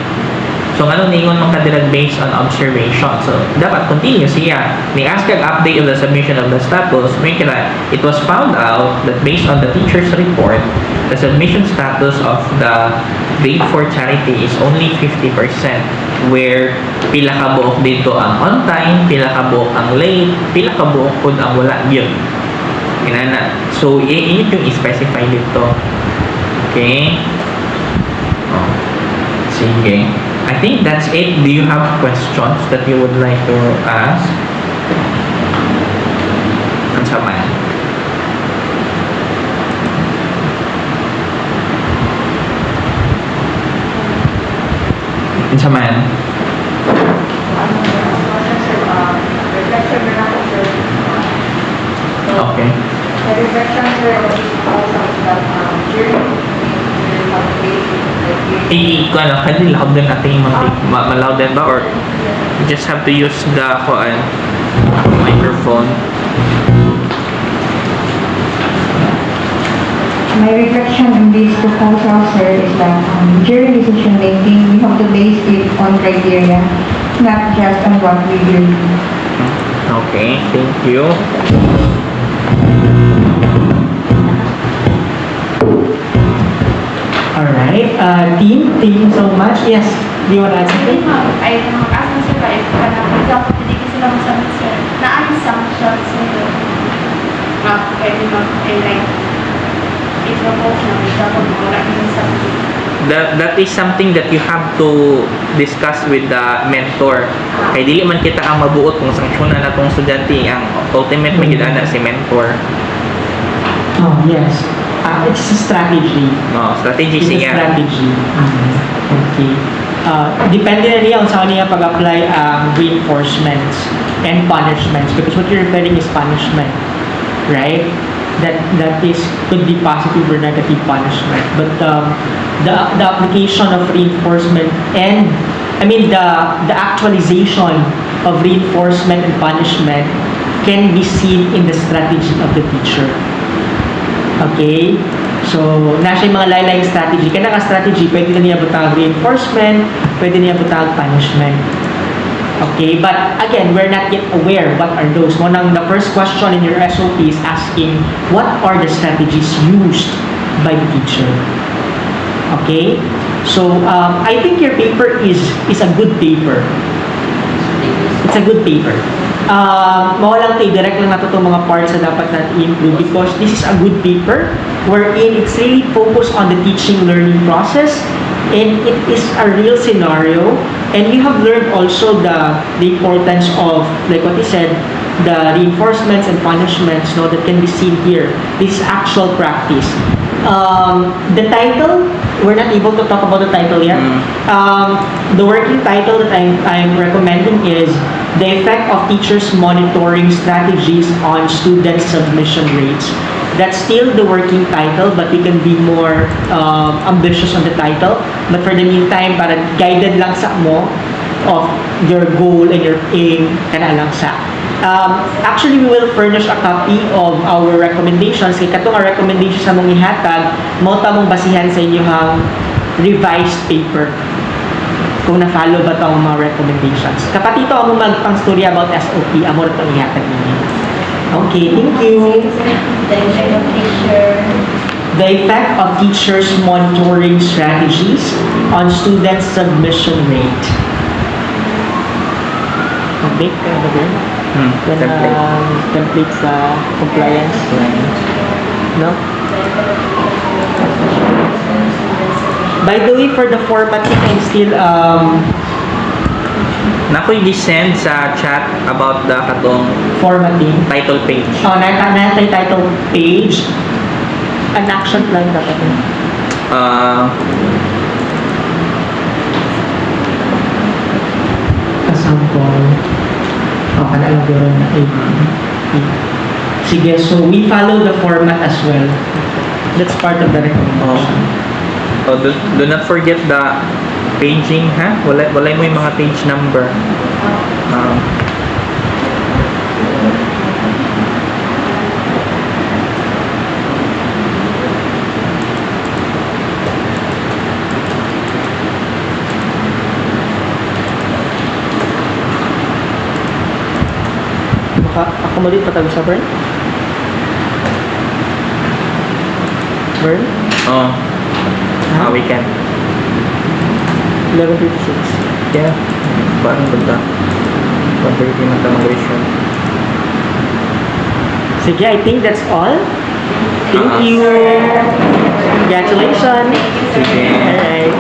So, ano ningon man kadilag based on observation? So, dapat continue siya. Ni-ask kag-update of the submission of the status, may kila, it was found out that based on the teacher's report, the submission status of the grade 4 charity is only 50%, where pila ka buok dito ang on time, pila ka buok ang late, pila ka buok pod ang wala yun. Inana. So, init yung i-specify dito. Okay? Oh. Sige. I think that's it. Do you have questions that you would like to ask? Ansa man? Ansa man? Okay. Kung ano, kaya loud din ating ma-loud din ba? Or you just have to use the microphone. My reflection on this proposal, sir, is that during decision making, we have to base it on criteria, not just on what we do. Okay, thank you. Alright, team, thank you so much. Yes, do you want to add something? Ay, mag-ask na sila if dapat hindi ko sila masabi sir. Na-ano sanction sir. Pwede mag-like. If na-post na, dapat wala yung sanction. That is something that you have to discuss with the mentor. Kay dili man kita ang mabuot kung sanksyonan na tong estudyante, ang ultimate may gidana si mentor. Oh, yes. It's a strategy. No, strategy It's a siya. strategy. Okay. Depende na niya kung saan niya pag-apply reinforcements and punishments, because what you're referring is punishment, right? That is could be positive or negative punishment, but the application of reinforcement and the actualization of reinforcement and punishment can be seen in the strategy of the teacher. Okay? So, nasa yung mga laylay strategy. Kaya strategy, pwede na niya butang reinforcement, pwede niya butang punishment. Okay? But, again, we're not yet aware what are those. The first question in your SOP is asking, what are the strategies used by the teacher? Okay? So, I think your paper is a good paper. It's a good paper. Mawalang tayo, direct lang nato itong mga parts na dapat natin i-improve, because this is a good paper wherein it's really focused on the teaching learning process, and it is a real scenario, and you have learned also the importance of, like what you said, the reinforcements and punishments that can be seen here. This is actual practice. The title, we're not able to talk about the title yet. The working title that I'm recommending is The Effect of Teachers Monitoring Strategies on Student Submission Rates. That's still the working title, but we can be more ambitious on the title. But for the meantime, para guided lang sa mo of your goal and your aim, kana lang sa. Actually, we will furnish a copy of our recommendations. Kaya katong ang recommendations sa mong ihatag, mo tamong basihan sa inyong revised paper. Kung na-follow ba itong mga recommendations. Kapatito ako magpang-story about SOP, amo rin itong ihatag ninyo. Okay, thank you. The effect of teachers monitoring strategies on student submission rate. Okay, kaya ba din? Template sa compliance. No? By the way, for the format, you can still Nakoy gi-send sa chat about the katong formatting. title page. Oh, natay title page. An action plan dapat. Kasample. Oh, kanala guro na. Sige, so we follow the format as well. That's part of the recommendation. Oh, do not forget the paging, ha? Wala mo yung mga page number. Accommodate patag sa Bern? Bern? We can. 11:56. Yeah. Parang ganda. 1:30 na mag-resume. Sige, I think that's all. Thank you. Congratulations. Sige. Alright.